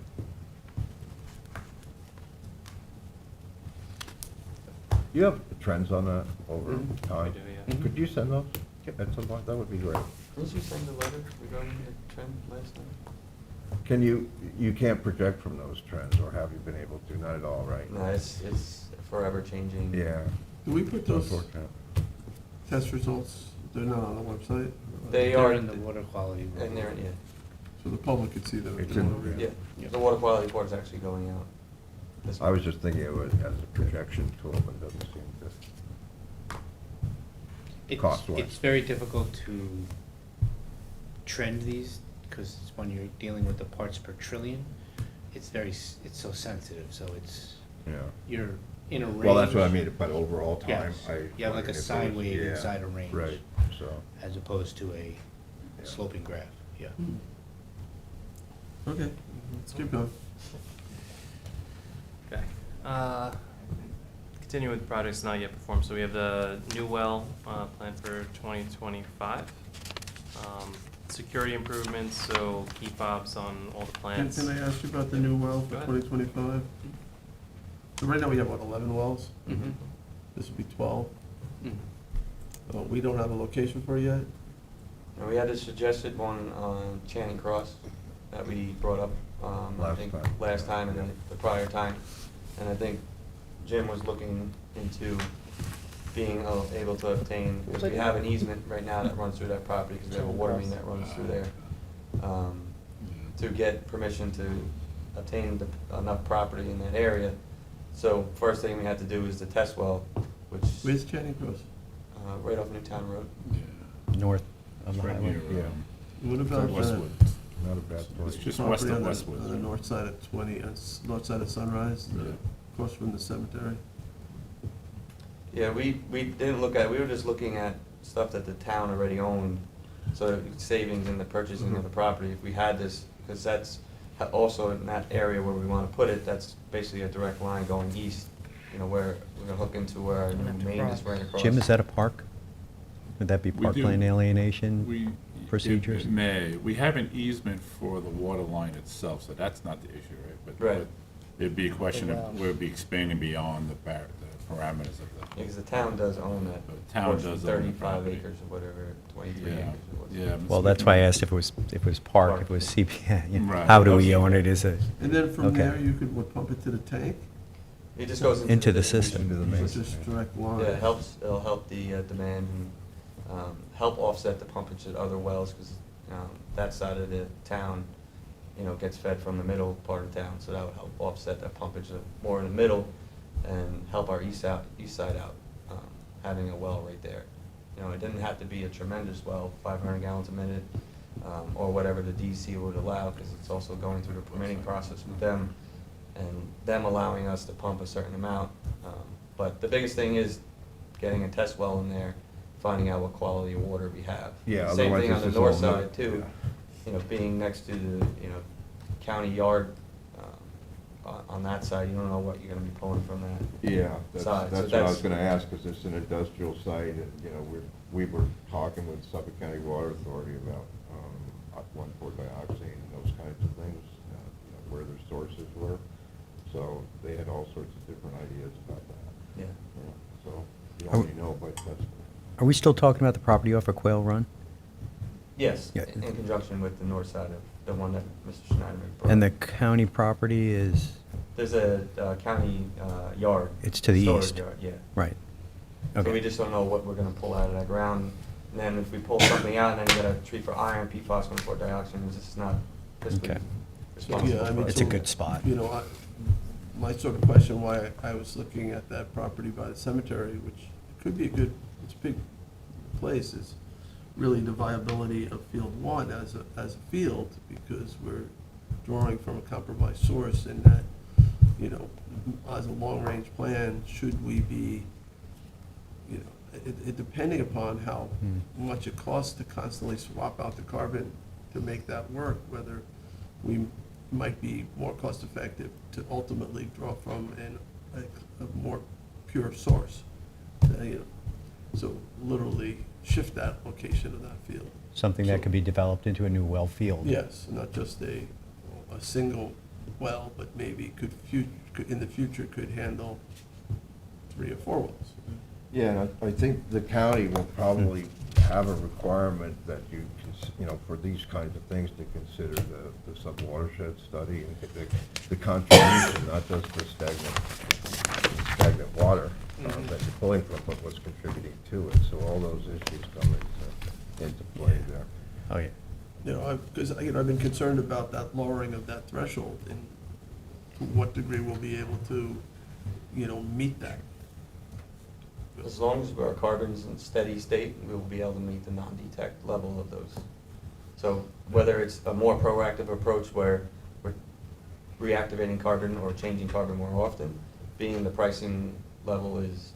S9: You have trends on that over
S7: Mhm.
S9: time?
S8: We do, yeah.
S7: Mhm.
S9: Could you send those
S7: Yep.
S9: at some point? That would be great.
S6: Didn't you send a letter regarding the trend last time?
S9: Can you can't project from those trends, or have you been able to? Not at all, right?
S6: No, it's forever changing.
S9: Yeah.
S1: Do we put
S9: It's
S1: those
S9: unfortunate.
S1: test results, they're not on the website?
S6: They
S7: They're
S6: are
S7: in the water quality.
S6: And they're, yeah.
S1: So the public could see them. if
S9: It's
S1: they
S9: in-
S1: wanna read
S6: Yeah,
S1: it.
S6: the water quality report is actually going out. this
S9: I was
S6: month.
S9: just thinking of it as a projection tool, but it doesn't seem to. Cost-wise.
S7: It's very difficult to trend these, because when you're dealing with the parts per trillion, it's it's so sensitive, so you're in a range.
S9: Well, that's what I mean, but overall time,
S7: Yes.
S9: I.
S7: You have like a
S9: wondered if it
S7: sine
S9: was-
S7: wave
S9: yeah,
S7: inside a range.
S9: Right, so.
S7: As opposed to a
S9: Yeah.
S7: sloping graph, yeah.
S1: Okay, let's keep going.
S8: Okay. Continue with projects not yet performed. So we have the new well planned for 2025. Security improvements, so key fobs on all the plants.
S1: Can I ask you about the new well
S8: Go
S1: for
S8: ahead.
S1: 2025? So right now, we have, what, 11 wells?
S7: Mm-hmm.
S1: This would be 12.
S7: Mm-hmm.
S1: We don't have a location for it yet?
S6: And we had a suggested one on Channing Cross that we brought up, I
S9: Last
S6: think,
S9: time.
S6: last time and then the prior time. And I think Jim was looking into being able to obtain, because we have an easement right now that runs through that property, because we have a water main that runs through there. To get permission to obtain enough property in that area. So first thing we had to do is the test well, which,
S1: Where's Channing Cross?
S6: right off Newtown Road.
S4: North of
S5: It's
S4: the
S5: right
S4: highway.
S5: near,
S9: Yeah.
S1: What about
S5: Westwood.
S9: Not a bad place.
S5: It's just
S1: property
S5: west
S1: on
S5: of
S1: the-
S5: Westwood.
S1: On the north side of north side of Sunrise,
S5: Yeah.
S1: across from the cemetery?
S6: Yeah, we didn't look at, we were just looking at stuff that the town already owned, So savings in the purchasing of the property, if we had this, because that's also in that area where we want to put it, that's basically a direct line going east, you know, where we're going to hook into where our
S3: Don't have to
S6: new main is
S3: cross.
S6: right across.
S4: Jim, is that a park? Would that be
S5: We do.
S4: parkland alienation
S5: We.
S4: procedures?
S5: It may. We have an easement for the water line itself, so that's not the issue, right?
S6: Right.
S5: But it'd be a question of, we'll be expanding beyond the parameters of the.
S6: Because the town does own that.
S5: The town
S6: portion,
S5: does own the
S6: 35
S5: property.
S6: acres or whatever, 23
S5: Yeah,
S6: acres it was.
S5: yeah.
S4: Well, that's why I asked if it was park, if it was CPA. you know,
S5: Right.
S4: How do we own it is a,
S1: And then from
S4: Okay.
S1: there, you could, what, pump it to the tank?
S6: It just goes
S4: Into the
S6: distribution.
S4: system.
S9: Into the main.
S1: It's just direct line?
S6: Yeah, it'll help the demand and help offset the pumpage at other wells, because that side of the town, you know, gets fed from the middle part of town, so that would help offset that pumpage more in the middle and help our east side out, having a well right there. You know, it didn't have to be a tremendous well, 500 gallons a minute, or whatever the DEC would allow, because it's also going through the permitting process with them, and them allowing us to pump a certain amount. But the biggest thing is getting a test well in there, finding out what quality of water we have.
S9: Yeah,
S6: Same
S9: otherwise
S6: thing on
S9: this
S6: the
S9: is
S6: north
S9: all
S6: side
S9: mud,
S6: too,
S9: yeah.
S6: you know, being next to the, you know, county yard, on that side, you don't know what you're gonna be pulling from that.
S9: Yeah, that's
S6: Side, so
S9: what I was
S6: that's-
S9: gonna ask, because it's an industrial site, and, you know, we were talking with Suffolk County Water Authority about, 1,4-dioxane and those kinds of things, you know, where their sources were. So they had all sorts of different ideas about that.
S6: Yeah.
S9: Yeah, so you
S4: Are-
S9: already know, but that's,
S4: are we still talking about the property off of Quail Run?
S6: Yes,
S4: Yeah.
S6: in conjunction with the north side of the one that Mr. Schneider brought.
S4: And the county property is,
S6: There's a county yard.
S4: It's to the
S6: storage
S4: east.
S6: yard, yeah.
S4: right,
S6: So we
S4: okay.
S6: just don't know what we're gonna pull out of that ground. And then if we pull something out and then you gotta treat for iron, PFAS, 1,4-dioxane, it's just not fiscally
S4: Okay.
S6: responsible.
S1: Yeah, I mean,
S6: for us
S4: It's a
S6: to do
S4: good
S6: that.
S4: spot.
S1: You know, my sort of question why I was looking at that property by the cemetery, which could be it's a big place, is really the viability of Field One as a field, because we're drawing from a compromised source in that, you know, as a long-range plan, should we be, you know, it depending upon how much it costs to constantly swap out the carbon to make that work, whether we might be more cost-effective to ultimately draw from a more pure source. You know, so literally shift that location of that field.
S4: Something that could be developed into a new well field.
S1: Yes, not just a single well, but maybe in the future could handle 3 or 4 wells.
S9: yeah, and I think the county will probably have a requirement that you know, for these kinds of things, to consider the sub-watershed study and the contribution, not just the stagnant water that you're pulling from, but what's contributing to it. So all those issues come into play there.
S4: Oh, yeah.
S1: You know, because, you know, I've been concerned about that lowering of that threshold, and to what degree we'll be able to, you know, meet that.
S6: As long as our carbon's in steady state, we will be able to meet the non-detect level of those. So whether it's a more proactive approach where we're reactivating carbon or changing carbon more often, being the pricing level is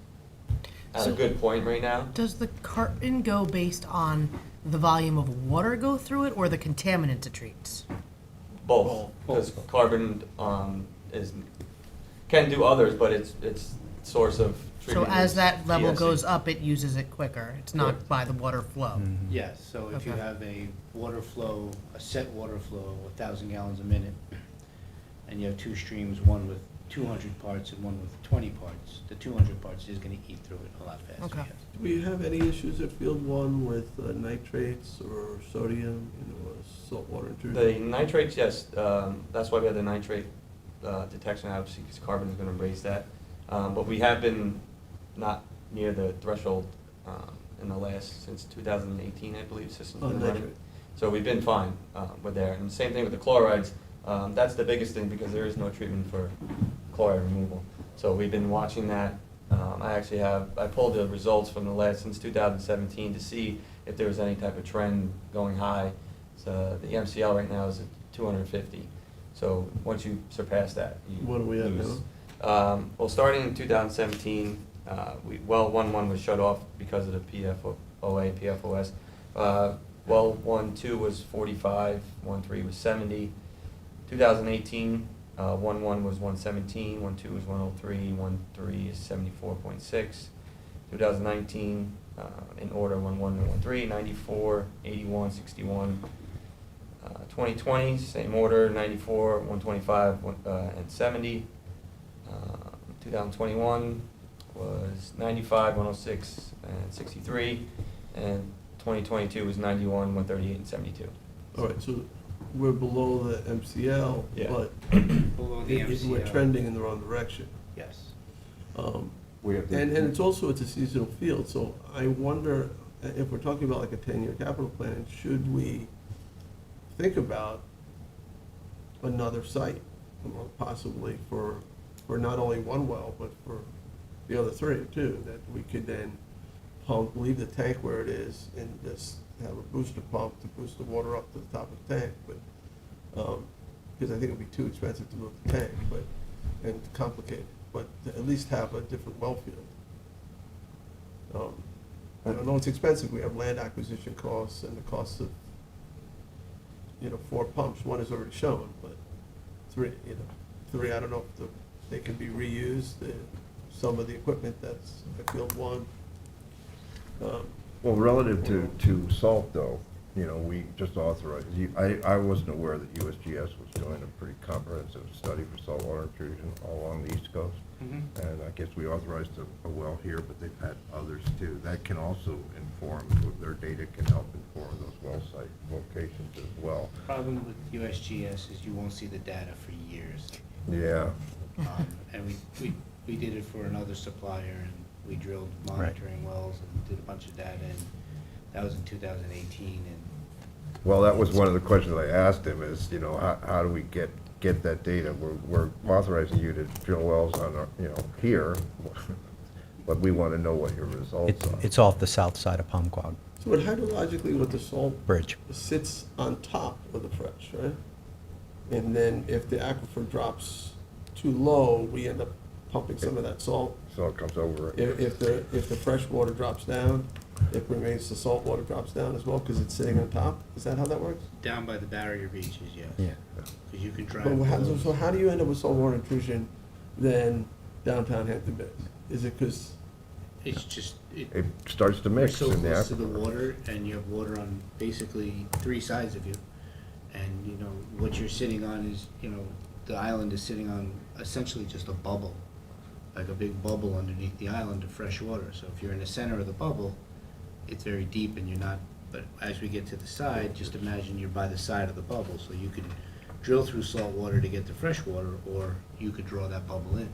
S6: at a
S3: So-
S6: good point right now.
S3: Does the carbon go based on the volume of water go through it or the contaminants it treats?
S6: Both, because carbon can do others, but it's source of treating.
S3: So as
S6: is
S3: that level
S6: DSC.
S3: goes up, it uses it quicker. It's not
S6: Correct.
S3: by the water flow.
S7: Yes, so if you
S3: Okay.
S7: have a water flow, a set water flow, 1,000 gallons a minute, and you have 2 streams, one with 200 parts and one with 20 parts, the 200 parts is gonna eat through it a lot faster.
S3: Okay.
S7: yes.
S1: Do we have any issues at Field One with nitrates or sodium, you know, saltwater intrusion?
S6: The nitrates, yes, that's why we have the nitrate detection, obviously, because carbon is gonna raise that. But we have been not near the threshold in the since 2018, I believe, system's
S1: Oh,
S6: been running.
S1: nitrate.
S6: So we've been fine with there. And same thing with the chlorides. That's the biggest thing, because there is no treatment for chloride removal. So we've been watching that. I pulled the results from since 2017 to see if there was any type of trend going high. So the MCL right now is at 250. So once you surpass that, you
S1: What are we at
S6: lose.
S1: now?
S6: Well, starting in 2017, well 1-1 was shut off because of the PFOA, PFOS. well 1-2 was 45, 1-3 was 70. 2018, 1-1 was 117, 1-2 was 103, 1-3 is 74.6. 2019, in order 1-1 and 1-3, 94, 81, 61. 2020, same order, 94, 125, and 70. 2021 was 95, 106, and 63. And 2022 was 91, 138, and 72.
S1: All right, so we're below the MCL,
S6: Yeah.
S1: but
S7: Below the
S1: we're
S7: MCL.
S1: trending in the wrong direction.
S7: Yes.
S9: We have to.
S1: And it's also, it's a seasonal field, so I wonder, if we're talking about like a 10-year capital plan, should we think about another site, possibly for not only one well, but for the other three too, that we could then pump, leave the tank where it is and just have a booster pump to boost the water up to the top of the tank, but, because I think it'd be too expensive to move the tank, but, and complicated, but to at least have a different well field. I don't know, it's expensive, we have land acquisition costs and the costs of, 4 pumps, one is already shown, but three, I don't know if they can be reused, some of the equipment that's at field one.
S9: Well, relative to salt though, we just authorized, I wasn't aware that USGS was doing a pretty comprehensive study for saltwater intrusion all along the East Coast. And I guess we authorized a well here, but they've had others too. That can also inform, their data can help inform those well site locations as well.
S7: Problem with USGS is you won't see the data for years.
S9: Yeah,
S7: And we did it for another supplier, and we drilled monitoring wells and did a bunch of data, and that was in 2018, and
S9: well, that was one of the questions I asked him is, how do we get that data? We're authorizing you to drill wells on, here, but we want to know what your results are.
S4: It's off the south side of Palmquag
S1: So but hydrologically with the salt
S4: Bridge.
S1: sits on top of the fresh, right? And then if the aquifer drops too low, we end up pumping some of that salt.
S9: So it comes over it.
S1: If the fresh water drops down, it remains, the salt water drops down as well, because it's sitting on top? Is that how that works?
S7: down by the barrier beaches, yes.
S4: Yeah.
S7: Because you can drive.
S1: But
S7: below.
S1: so how do you end up with saltwater intrusion then downtown Hampton Bays? Is it because,
S7: It's just,
S9: It starts to
S7: we're
S9: mix
S7: so
S9: in the
S7: close to the
S9: aquifer.
S7: water, and you have water on basically 3 sides of you. And, what you're sitting on is, the island is sitting on essentially just a bubble, like a big bubble underneath the island of fresh water. So if you're in the center of the bubble, it's very deep and you're not, but as we get to the side, just imagine you're by the side of the bubble. So you could drill through salt water to get to fresh water, or you could draw that bubble in.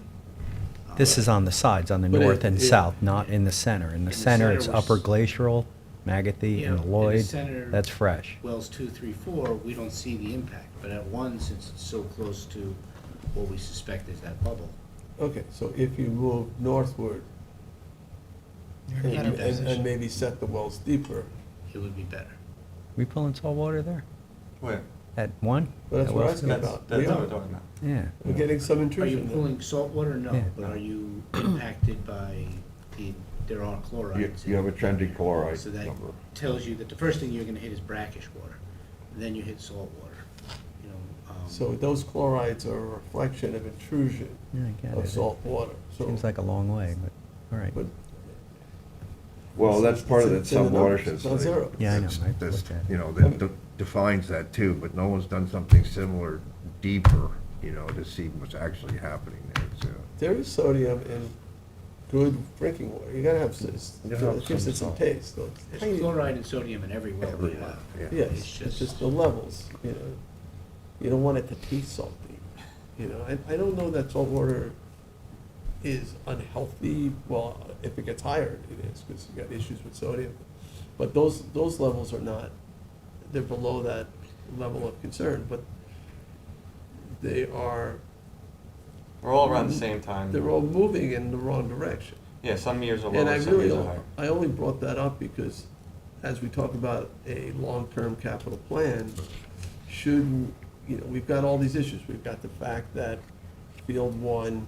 S4: This is on the sides, on the
S1: But
S4: north and
S1: it-
S4: south, not in the center. In the center, it's
S7: we're
S4: upper
S7: s-
S4: glacial, Magathie,
S7: Yeah,
S4: and
S7: in the
S4: Lloyd.
S7: center-
S4: That's fresh.
S7: Wells 2, 3, 4, we don't see the impact, but at 1, since it's so close to what we suspect is that bubble,
S1: okay, so if you move northward
S7: in a
S1: and
S7: position,
S1: maybe set the wells deeper,
S7: it would be better.
S4: We pulling salt water there?
S6: Where?
S4: At one?
S1: well, that's
S4: At
S1: what I'm
S4: Wells?
S1: asking about.
S6: That's
S1: We
S6: what
S1: are.
S6: we're talking about.
S4: Yeah.
S1: We're getting some
S7: Are you
S1: intrusion there.
S7: pulling salt water? No,
S4: Yeah.
S7: but are you impacted by there are chlorides?
S9: You have a trending chloride
S7: So that
S9: number.
S7: tells you that the first thing you're gonna hit is brackish water, then you hit salt water,
S1: So those chlorides are a reflection of intrusion
S4: Yeah, I get
S1: of
S4: it.
S1: salt water, so.
S4: Seems like a long way, but, all right.
S1: But
S9: Well, that's part of that
S1: It's in the
S9: sub
S1: numbers.
S9: watershed
S1: It's not
S9: study.
S1: zero.
S4: Yeah, I know.
S9: That's-
S4: I've
S9: that's,
S4: looked at it.
S9: That defines that too, but no one's done something similar deeper, to see what's actually happening there, so.
S1: there is sodium in good drinking water. You gotta have,
S9: You have
S1: it gives
S9: some
S1: it some
S9: salt.
S1: taste. though.
S7: There's chloride and sodium in every well we
S9: Everywhere,
S7: have.
S9: yeah.
S1: Yes, it's just the levels, You don't want it to taste salty, I don't know that salt water is unhealthy. Well, if it gets higher, it is, because you got issues with sodium. But those levels are not, they're below that level of concern, but they are,
S6: We're all around the same time.
S1: they're all moving in the wrong direction.
S6: Yeah, some years are
S1: And
S6: lower,
S1: I
S6: some
S1: really,
S6: years are higher.
S1: I only brought that up because as we talk about a long-term capital plan, should, we've got all these issues. We've got the fact that Field 1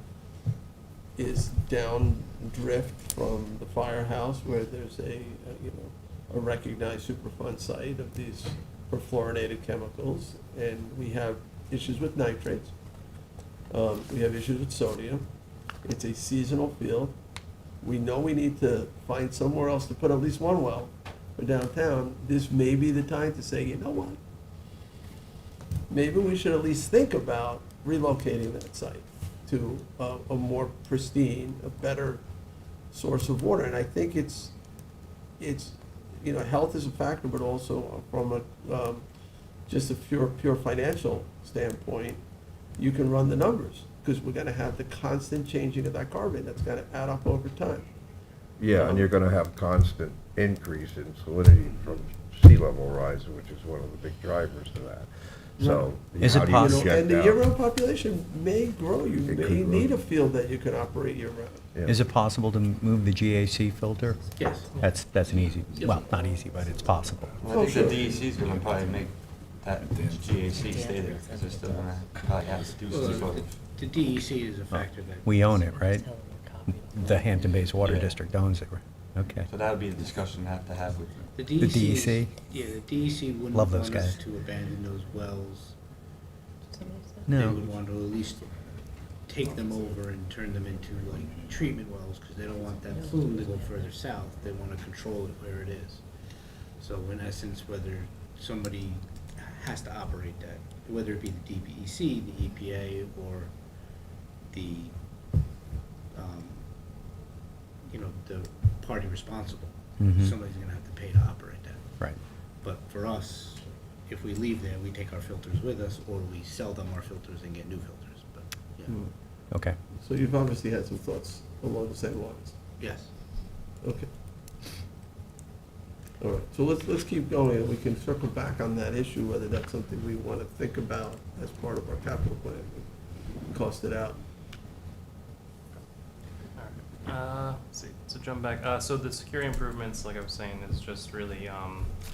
S1: is down drift from the firehouse where there's a a recognized Superfund site of these perfluorinated chemicals, and we have issues with nitrates. We have issues with sodium. It's a seasonal field. We know we need to find somewhere else to put at least one well for downtown. This may be the time to say, you know what? Maybe we should at least think about relocating that site to a more pristine, a better source of water. And I think it's, you know, health is a factor, but also from a, just a pure financial standpoint, you can run the numbers, because we're gonna have the constant changing of that carbon that's gonna add up over time.
S9: Yeah, and you're gonna have constant increase in salinity from sea level rise, which is one of the big drivers to that. So.
S4: Is it
S9: how do you
S4: possible-
S1: You know,
S9: project
S1: and the
S9: out?
S1: year-round population may grow, you
S9: It
S1: may
S9: could grow.
S1: need a field that you can operate year-round.
S9: Yeah.
S4: Is it possible to move the GAC filter?
S7: Yes.
S4: That's an easy, well, not easy, but it's possible.
S6: I
S1: Oh,
S6: think
S1: sure.
S6: the DEC is gonna probably make that GAC stay there, because they're still gonna probably have to do some sort of.
S7: The DEC is a factor that.
S4: We own it, right? The Hampton Bays Water
S6: Yeah.
S4: District owns it, right? Okay.
S6: So that would be a discussion to have with them.
S7: The
S4: The
S7: DEC. is-
S4: DEC?
S7: Yeah, the DEC wouldn't
S4: Love
S7: want
S4: those
S7: us
S4: guys.
S7: to abandon those wells. They
S4: No.
S7: would want to at least take them over and turn them into like treatment wells, because they don't want that plume to go further south. They want to control it where it is. So in essence, whether somebody has to operate that, whether it be the DPEC, the EPA, or the, you know, the party responsible,
S4: Mhm.
S7: somebody's gonna have to pay to operate that.
S4: Right.
S7: But for us, if we leave there, we take our filters with us, or we sell them our filters and get new filters, but, yeah.
S1: Hmm.
S4: Okay.
S1: So you've obviously had some thoughts along the same lines.
S7: Yes.
S1: Okay. All right, so let's keep going, and we can circle back on that issue, whether that's something we want to think about as part of our capital plan. Cost it out.
S8: Let's see, so jump back, so the security improvements, like I was saying, is just really,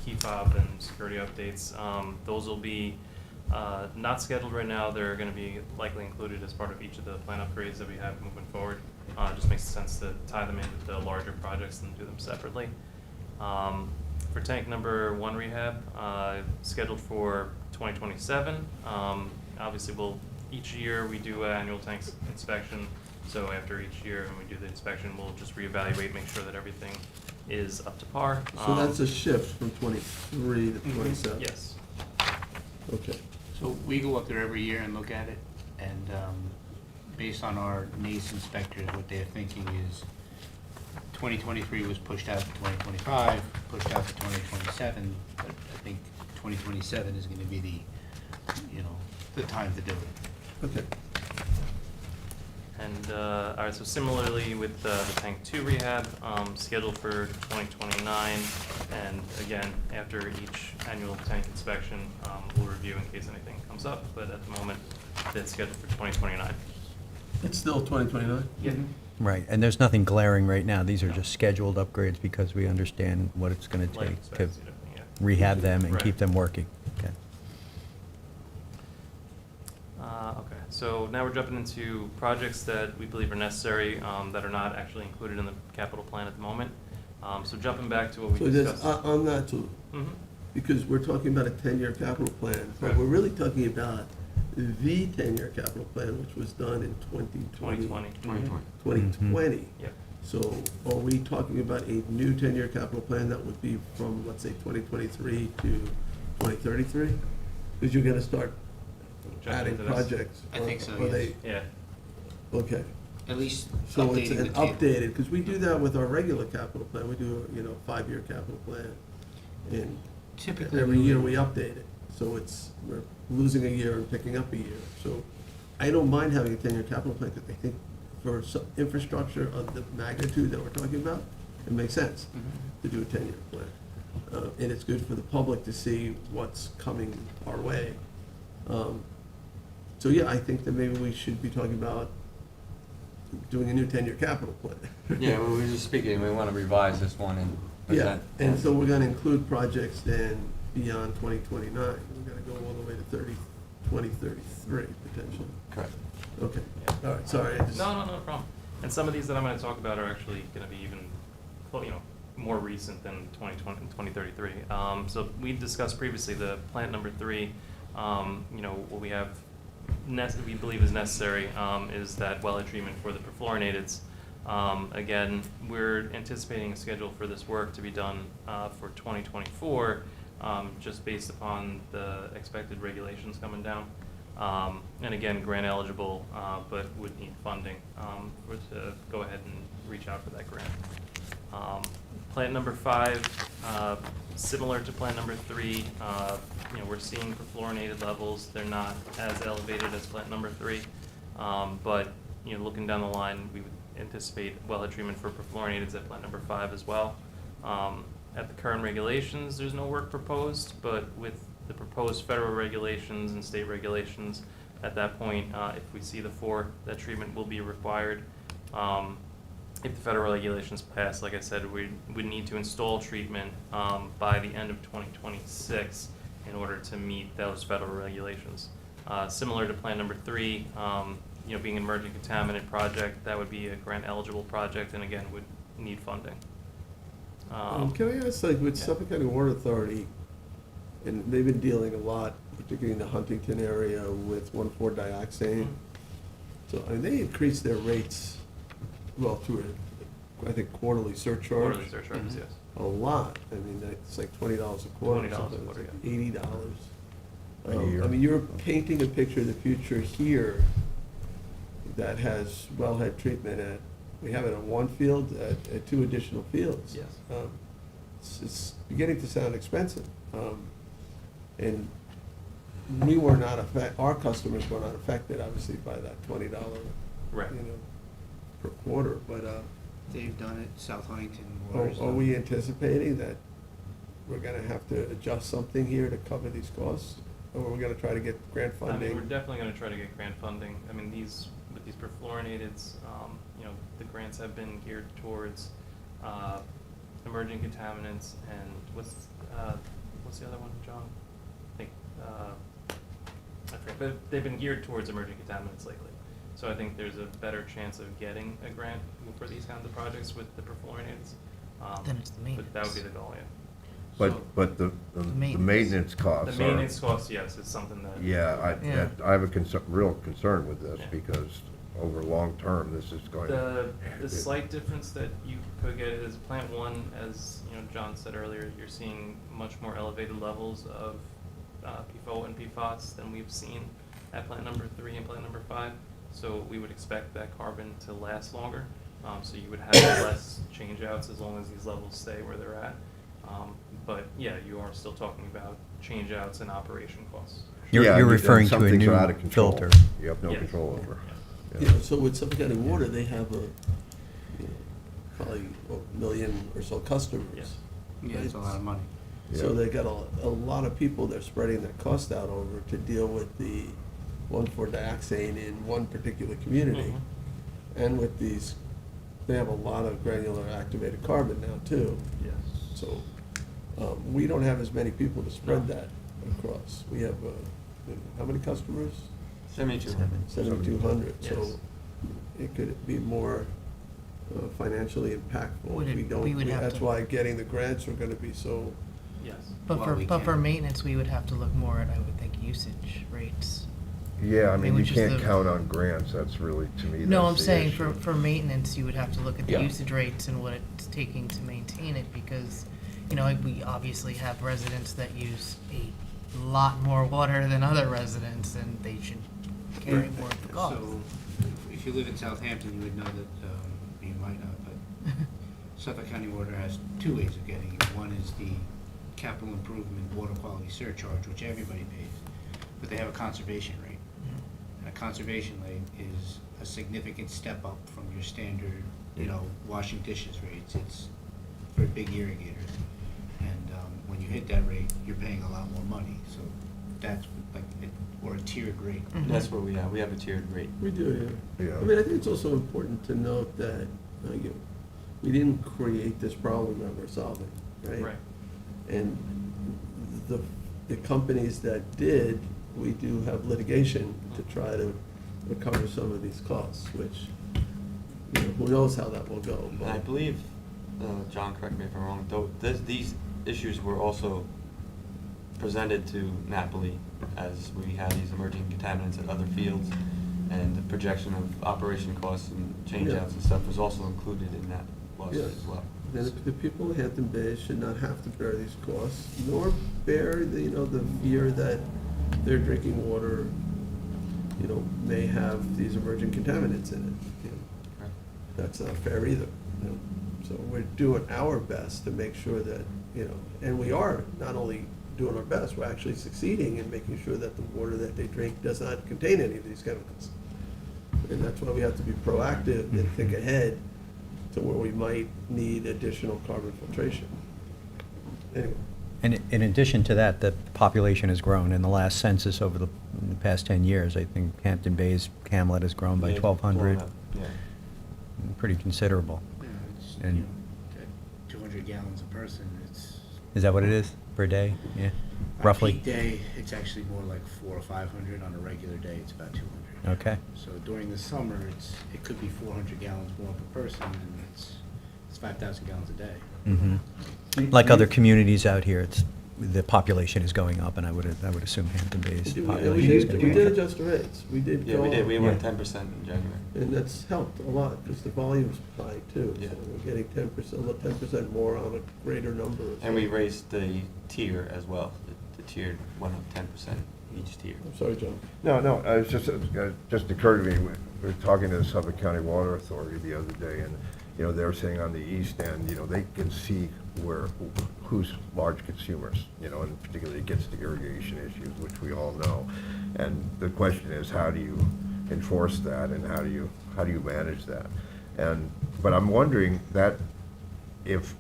S8: key fob and security updates. Those will be, not scheduled right now, they're gonna be likely included as part of each of the plan upgrades that we have moving forward. It just makes sense to tie them in with the larger projects and do them separately. For tank number 1 rehab, scheduled for 2027. Obviously, each year we do an annual tank inspection, so after each year when we do the inspection, we'll just reevaluate, make sure that everything is up to par.
S1: So that's a shift from 23 to 27?
S8: Yes.
S1: Okay.
S7: So we go up there every year and look at it, and based on our NACE inspectors, what they're thinking is 2023 was pushed out to 2025, pushed out to 2027, but I think 2027 is gonna be the time to do it.
S1: Okay.
S8: And, all right, so similarly with the tank 2 rehab, scheduled for 2029. And again, after each annual tank inspection, we'll review in case anything comes up, but at the moment, it's scheduled for 2029.
S1: It's still 2029?
S8: Yeah.
S4: Right, and there's nothing glaring right now. These are just scheduled upgrades because we understand what it's gonna
S8: Life
S4: take to
S8: expectancy, definitely, yeah.
S4: rehab them and
S8: Right.
S4: keep them working. Okay.
S8: Okay, so now we're jumping into projects that we believe are necessary, that are not actually included in the capital plan at the moment. So jumping back to what we
S1: So this,
S8: discussed.
S1: on that too,
S8: Mhm.
S1: because we're talking about a 10-year capital plan, but
S8: Correct.
S1: we're really talking about the 10-year capital plan, which was done in 2020.
S8: 2020.
S1: 2020.
S8: Yep.
S1: So are we talking about a new 10-year capital plan that would be from, let's say, 2023 to 2033? Because you're gonna start
S8: Jumping
S1: adding
S8: into this.
S1: projects.
S7: I think so,
S1: or
S7: yes.
S1: they-
S8: Yeah.
S1: Okay,
S7: At least
S1: so it's
S7: updating
S1: an
S7: the table.
S1: updated, because we do that with our regular capital plan, we do, a 5-year capital plan. And
S7: Typically,
S1: every
S7: we
S1: year
S7: would-
S1: we update it, so we're losing a year and picking up a year. So I don't mind having a 10-year capital plan, because I think for some infrastructure of the magnitude that we're talking about, it makes sense to do a 10-year plan. And it's good for the public to see what's coming our way. So yeah, I think that maybe we should be talking about doing a new 10-year capital plan.
S6: Yeah, we were just speaking, we want to revise this one and
S1: Yeah,
S6: present.
S1: and so we're gonna include projects then beyond 2029. We're gonna go all the way to 2033 potentially.
S6: Correct.
S1: Okay,
S8: Yeah.
S1: all right, sorry, I just.
S8: No problem. And some of these that I'm gonna talk about are actually gonna be even, more recent than 2020, 2033. So we discussed previously the plant number 3, you know, what we have, we believe is necessary, is that wellhead treatment for the perfluorinateds. Again, we're anticipating a schedule for this work to be done for 2024, just based upon the expected regulations coming down. And again, grant eligible, but would need funding to go ahead and reach out for that grant. Plant number 5, similar to plant number 3, you know, we're seeing perfluorinated levels. They're not as elevated as plant number 3, but you know, looking down the line, we would anticipate wellhead treatment for perfluorinateds at plant number 5 as well. At the current regulations, there's no work proposed, but with the proposed federal regulations and state regulations, at that point, if we see the 4, that treatment will be required. If the federal regulations pass, like I said, we would need to install treatment by the end of 2026 in order to meet those federal regulations. Similar to plan number 3, you know, being an emerging contaminant project, that would be a grant eligible project, and again, would need funding.
S1: Can I ask, like, with
S8: yeah.
S1: Suffolk County Water Authority, and they've been dealing a lot, particularly in the Huntington area, with 1,4-dioxane. So, I mean, they increased their rates, well, through I think quarterly surcharge.
S8: Quarterly surcharges, yes.
S1: A lot. I mean, it's like $20 a quarter.
S8: $20 a
S1: something.
S8: quarter,
S1: It's
S8: yeah.
S1: like $80.
S9: A year.
S1: I mean, you're painting a picture of the future here that has wellhead treatment at, we have it on one field, at 2 additional fields.
S8: Yes.
S1: It's beginning to sound expensive. And we were not our customers were not affected, obviously, by that $20,
S8: Right.
S1: you know, per quarter, but,
S7: They've done it, South Huntington Water's
S1: are
S7: done
S1: we
S7: it.
S1: anticipating that we're gonna have to adjust something here to cover these costs? Or we're gonna try to get grant
S8: I mean, we're
S1: funding?
S8: definitely gonna try to get grant funding. I mean, with these perfluorinateds, you know, the grants have been geared towards, emerging contaminants and what's the other one, John? I think, I forget, but they've been geared towards emerging contaminants lately. So I think there's a better chance of getting a grant for these kinds of projects with the perfluorinateds.
S3: Then it's the
S8: But that would be
S3: maintenance.
S8: the goal, yeah.
S9: But the
S3: maintenance.
S9: maintenance
S8: The
S9: costs are.
S8: maintenance costs, yes, is something that.
S9: Yeah,
S3: Yeah.
S9: I have a real concern with this
S8: Yeah.
S9: because over long term, this is going to.
S8: The slight difference that you could get is plant 1, as you know, John said earlier, you're seeing much more elevated levels of PFOA and PFOS than we've seen at plant number 3 and plant number 5. So we would expect that carbon to last longer. So you would have less change outs as long as these levels stay where they're at. But yeah, you are still talking about change outs and operation costs.
S9: Yeah,
S4: You're
S9: and
S4: referring to a
S9: some things
S4: new
S9: are out of control.
S4: filter.
S9: You have no
S8: Yes.
S9: control over.
S8: Yeah.
S1: Yeah, so with Suffolk County Water, they have you know, probably a million or so customers.
S8: Yes.
S7: Yeah, it's a lot of money.
S1: So
S9: Yeah.
S1: they got a lot of people they're spreading their cost out over to deal with the 1,4-dioxane in one particular community.
S8: Mhm.
S1: And with these, they have a lot of granular activated carbon now too.
S8: Yes.
S1: So, we don't have as many people to spread that across. We have, how many customers?
S6: 7,200.
S1: 7,200.
S8: Yes.
S1: So it could be more financially impactful
S3: Would
S1: if
S3: it-
S1: we don't.
S3: we would have
S1: That's
S3: to-
S1: why getting the grants are gonna be so,
S8: Yes.
S3: But
S7: Well,
S3: for,
S7: we
S3: but for
S7: can-
S3: maintenance, we would have to look more at, I would think, usage rates.
S9: Yeah, I mean, you
S3: which is
S9: can't
S3: the-
S9: count on grants, that's really, to me,
S3: No, I'm
S9: that's the
S3: saying
S9: issue.
S3: for maintenance, you would have to look at the
S1: Yeah.
S3: usage rates and what it's taking to maintain it, because, you know, like, we obviously have residents that use a lot more water than other residents, and they should carry more of the cost.
S7: So, if you live in Southampton, you would know that, you might not, but Suffolk County Water has 2 ways of getting it. One is the capital improvement water quality surcharge, which everybody pays, but they have a conservation rate. And a conservation rate is a significant step up from your standard, you know, washing dishes rates. It's for big irrigators. And when you hit that rate, you're paying a lot more money. So that's like, or a tiered rate.
S3: Mhm.
S6: That's where we have a tiered rate.
S1: we do, yeah.
S9: Yeah.
S1: I mean, I think it's also important to note that, we didn't create this problem that we're solving, right?
S8: Right.
S1: And the companies that did, we do have litigation to try to recover some of these costs, which, you know, who knows how that will go.
S6: And I believe John, correct me if I'm wrong, though, these issues were also presented to Napoli as we had these emerging contaminants at other fields, and the projection of operation costs and changeouts and stuff was also included in that lawsuit
S1: Yes.
S6: as well.
S1: Then the people of Hampton Bays should not have to bear these costs, nor bear the, the fear that their drinking water, may have these emerging contaminants in it.
S6: Right.
S1: That's not fair either. So we're doing our best to make sure that, and we are not only doing our best, we're actually succeeding in making sure that the water that they drink does not contain any of these chemicals. And that's why we have to be proactive and think ahead to where we might need additional carbon filtration. Anyway,
S4: And in addition to that, the population has grown. In the last census over the past 10 years, I think Hampton Bays Hamlet has grown by
S6: Yeah,
S4: 1,200,
S6: blown up, yeah.
S4: pretty considerable.
S7: Yeah, it's,
S4: And-
S7: at 200 gallons a person, it's.
S4: Is that what it is per day? Yeah,
S7: On a
S4: roughly?
S7: peak day, it's actually more like 400 or 500. On a regular day, it's about 200.
S4: Okay.
S7: So during the summer, it could be 400 gallons more per person, and it's 5,000 gallons a day.
S4: Mhm. Like other communities out here, the population is going up, and I would assume Hampton Bays
S1: we
S4: population is
S1: did,
S4: going
S1: we
S4: to
S1: did
S4: go up.
S1: adjust the rates. We did
S6: Yeah,
S1: go
S6: we did,
S1: up,
S6: we went
S4: Yeah.
S6: 10% in January.
S1: and that's helped a lot, because the volume's high too.
S6: Yeah.
S1: So we're getting 10% more on a greater number.
S6: And we raised the tier as well. The tier went up 10% each tier.
S1: I'm sorry, John.
S9: No, it's just occurred to me, we were talking to the Suffolk County Water Authority the other day, and, they were saying on the east end, they can see who's large consumers, and particularly it gets to irrigation issues, which we all know. And the question is, how do you enforce that, and how do you manage that? But I'm wondering that if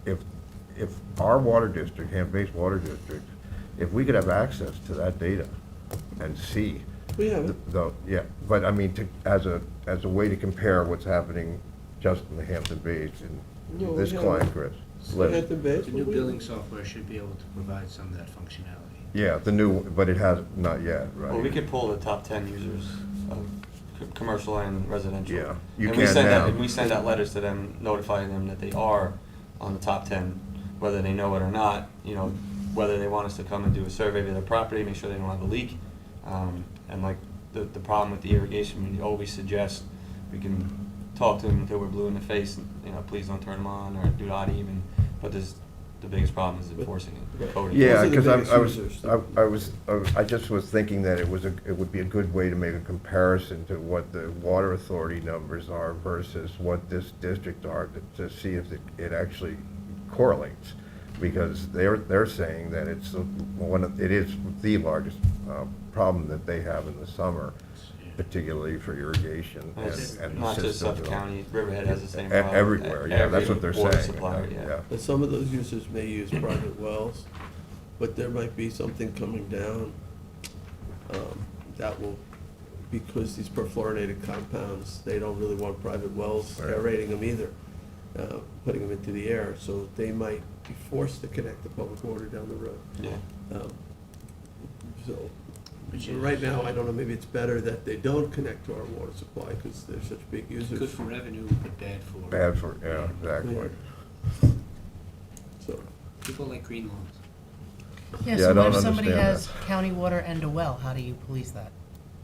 S9: our water district, Hampton Bays Water District, if we could have access to that data and see.
S1: We have it.
S9: Yeah, but I mean, as a way to compare what's happening just in the Hampton Bays
S1: No,
S9: in
S1: we
S9: this
S1: have
S9: client,
S1: it.
S9: Chris.
S1: So Hampton Bays,
S7: The new
S1: we-
S7: billing software should be able to provide some of that functionality.
S9: Yeah, the new, but it has, not yet, right?
S6: Well, we could pull the top 10 users of commercial and residential.
S9: Yeah, you
S6: And we
S9: can
S6: send out-
S9: now.
S6: And we send out letters to them notifying them that they are on the top 10, whether they know it or not, whether they want us to come and do a survey of their property, make sure they don't have a leak. And like the problem with the irrigation, we always suggest we can talk to them until we're blue in the face, and, please don't turn them on or do not even, but the biggest problem is enforcing it, coding.
S9: Yeah,
S1: Those are the
S9: because
S1: biggest
S9: I
S1: users.
S9: I just was thinking that it would be a good way to make a comparison to what the water authority numbers are versus what this district are, to see if it actually correlates. Because they're saying that it is the largest problem that they have in the summer, particularly for irrigation
S6: And it's
S9: and
S6: not just
S9: systems
S6: Suffolk
S9: and all.
S6: County, Riverhead has the same
S9: E-
S6: problem.
S9: everywhere, yeah, that's
S6: Every
S9: what they're
S6: water
S9: saying,
S6: supplier, yeah.
S1: But some of those users may use private wells, but there might be something coming down that will, because these perfluorinated compounds, they don't really want private wells
S9: Right.
S1: aerating them either, putting them into the air, so they might be forced to connect to public water down the road.
S6: Yeah.
S1: So,
S7: Which is
S1: right now, I don't know, maybe it's better that they don't connect to our water supply, because they're such big users.
S7: Good for revenue, but bad for.
S9: Bad for, yeah, exactly.
S1: So,
S7: People like green lawns.
S3: Yeah,
S9: Yeah, I
S3: so what
S9: don't
S3: if somebody
S9: understand
S3: has county water and a well, how do you police that?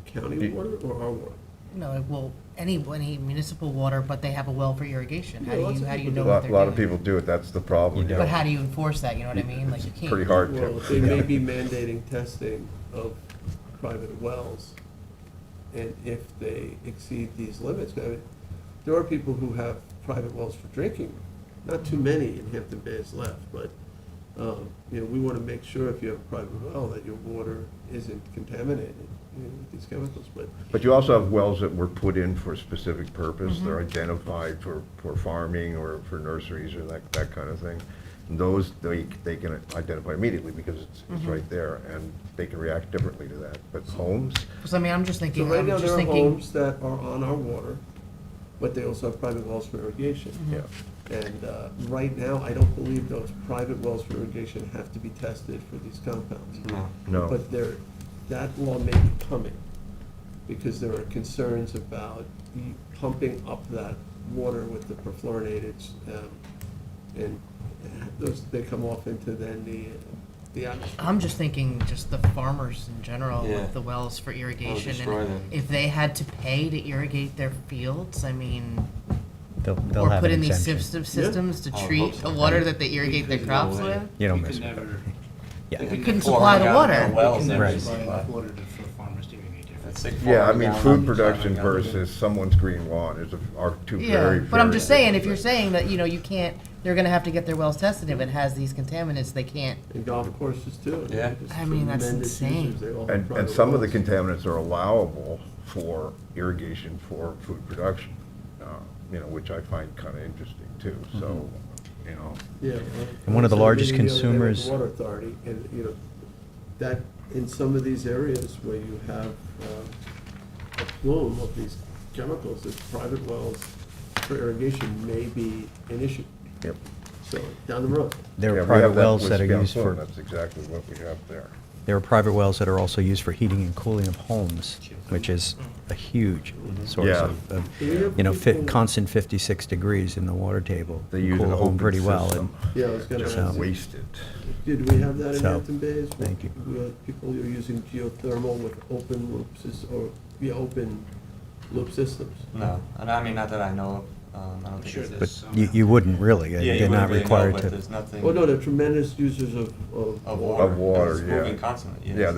S1: county water or our water?
S3: No, well, any municipal water, but they have a well for irrigation, how
S1: Yeah,
S3: do
S1: lots
S3: you,
S1: of
S3: how do you
S1: people
S3: know
S1: do
S3: what
S9: A
S3: they're
S9: lot
S3: doing?
S9: of people do it, that's the problem.
S4: You
S3: But how do you enforce that, you know what I mean, like you can't.
S9: Pretty hard
S1: Well,
S9: to.
S1: they may be mandating testing of private wells, and if they exceed these limits, I mean, there are people who have private wells for drinking, not too many in Hampton Bays left, but, we want to make sure if you have a private well, that your water isn't contaminated, with these chemicals, but
S9: But you also have wells that were put in for a specific purpose, they're identified for farming or for nurseries or that kind of thing. And those, they can identify immediately because it's right there, and they can react differently to that. But homes,
S3: So I mean, I'm just
S1: So
S3: thinking,
S1: right
S3: I'm
S1: now,
S3: just
S1: there are
S3: thinking,
S1: homes that are on our water, but they also have private wells for irrigation.
S3: Mm-hmm.
S9: yeah,
S1: And right now, I don't believe those private wells for irrigation have to be tested for these compounds.
S6: No.
S9: no.
S1: But that law may be coming, because there are concerns about pumping up that water with the perfluorinated and those, they come off into then the atmosphere.
S3: I'm just thinking just the farmers in general
S6: Yeah.
S3: with the wells for irrigation.
S6: destroy
S3: And
S6: them.
S3: if they had to pay to irrigate their fields, I mean,
S4: They'll
S3: or
S4: have
S3: put
S4: an
S3: in these
S4: exemption.
S3: systems to
S6: I would hope
S3: treat
S6: so.
S3: the water that they irrigate their
S7: Because
S3: crops
S7: no way.
S3: with.
S4: You don't
S7: We
S4: mess
S7: could
S4: with
S7: never-
S4: Yeah.
S7: we
S3: Couldn't
S7: never-
S3: supply the
S6: 400
S3: water.
S6: gallon wells
S7: We can
S6: never
S7: never
S4: Right.
S7: supply
S6: supply.
S7: enough water for farmers to irrigate their
S6: That's
S7: fields.
S6: like
S9: Yeah, I
S6: 400
S9: mean,
S6: gallon,
S9: food
S6: 100
S9: production
S6: gallon.
S9: versus someone's green lawn are two very,
S3: Yeah,
S9: very
S3: but I'm just saying, if
S9: different
S3: you're
S9: things.
S3: saying that, you know, you can't, they're gonna have to get their wells tested if it has these contaminants, they can't.
S1: And golf courses too.
S6: Yeah.
S1: There's
S3: I mean, that's
S1: tremendous
S3: insane.
S1: users. They all have
S9: And
S1: private
S9: some of the
S1: wells.
S9: contaminants are allowable for irrigation for food production, you know, which I find kind of interesting too, so, you know.
S1: Yeah.
S4: And one of the
S1: I was
S4: largest
S1: meeting the other day with the
S4: consumers-
S1: Water Authority, and, you know, that, in some of these areas where you have a plume of these chemicals, that private wells for irrigation may be an issue.
S9: Yep.
S1: So, down the road.
S4: There
S9: Yeah,
S4: are
S9: we
S4: private
S9: have
S4: wells
S9: with
S4: that are
S9: Scout
S4: used
S9: Flume,
S4: for,
S9: That's exactly what we have there.
S4: there are private wells that are also used for heating and cooling of homes, which is a huge source
S9: Yeah.
S4: of,
S1: Do we have
S4: you know,
S1: people-
S4: constant 56 degrees in the water table.
S9: They use
S4: Cool
S9: an
S4: the home
S9: open
S4: pretty well.
S9: system.
S1: Yeah, I was gonna
S9: Just
S1: ask.
S9: waste it.
S1: Did we have that in
S4: So,
S1: Hampton Bays?
S4: thank you.
S1: We had people who are using geothermal with open loops, or, open loop systems.
S6: No, and I mean, not that I know of, I don't
S7: I'm
S6: think
S7: sure
S6: it's.
S7: there's
S4: But
S7: some
S4: you wouldn't really,
S6: Yeah, you
S4: they're not
S6: wouldn't really know,
S4: required
S6: but
S4: to.
S6: there's nothing.
S1: Oh, no, they're tremendous users of
S6: Of
S1: water.
S9: Of water,
S6: It's
S9: yeah.
S6: moving constantly, yes.
S9: Yeah,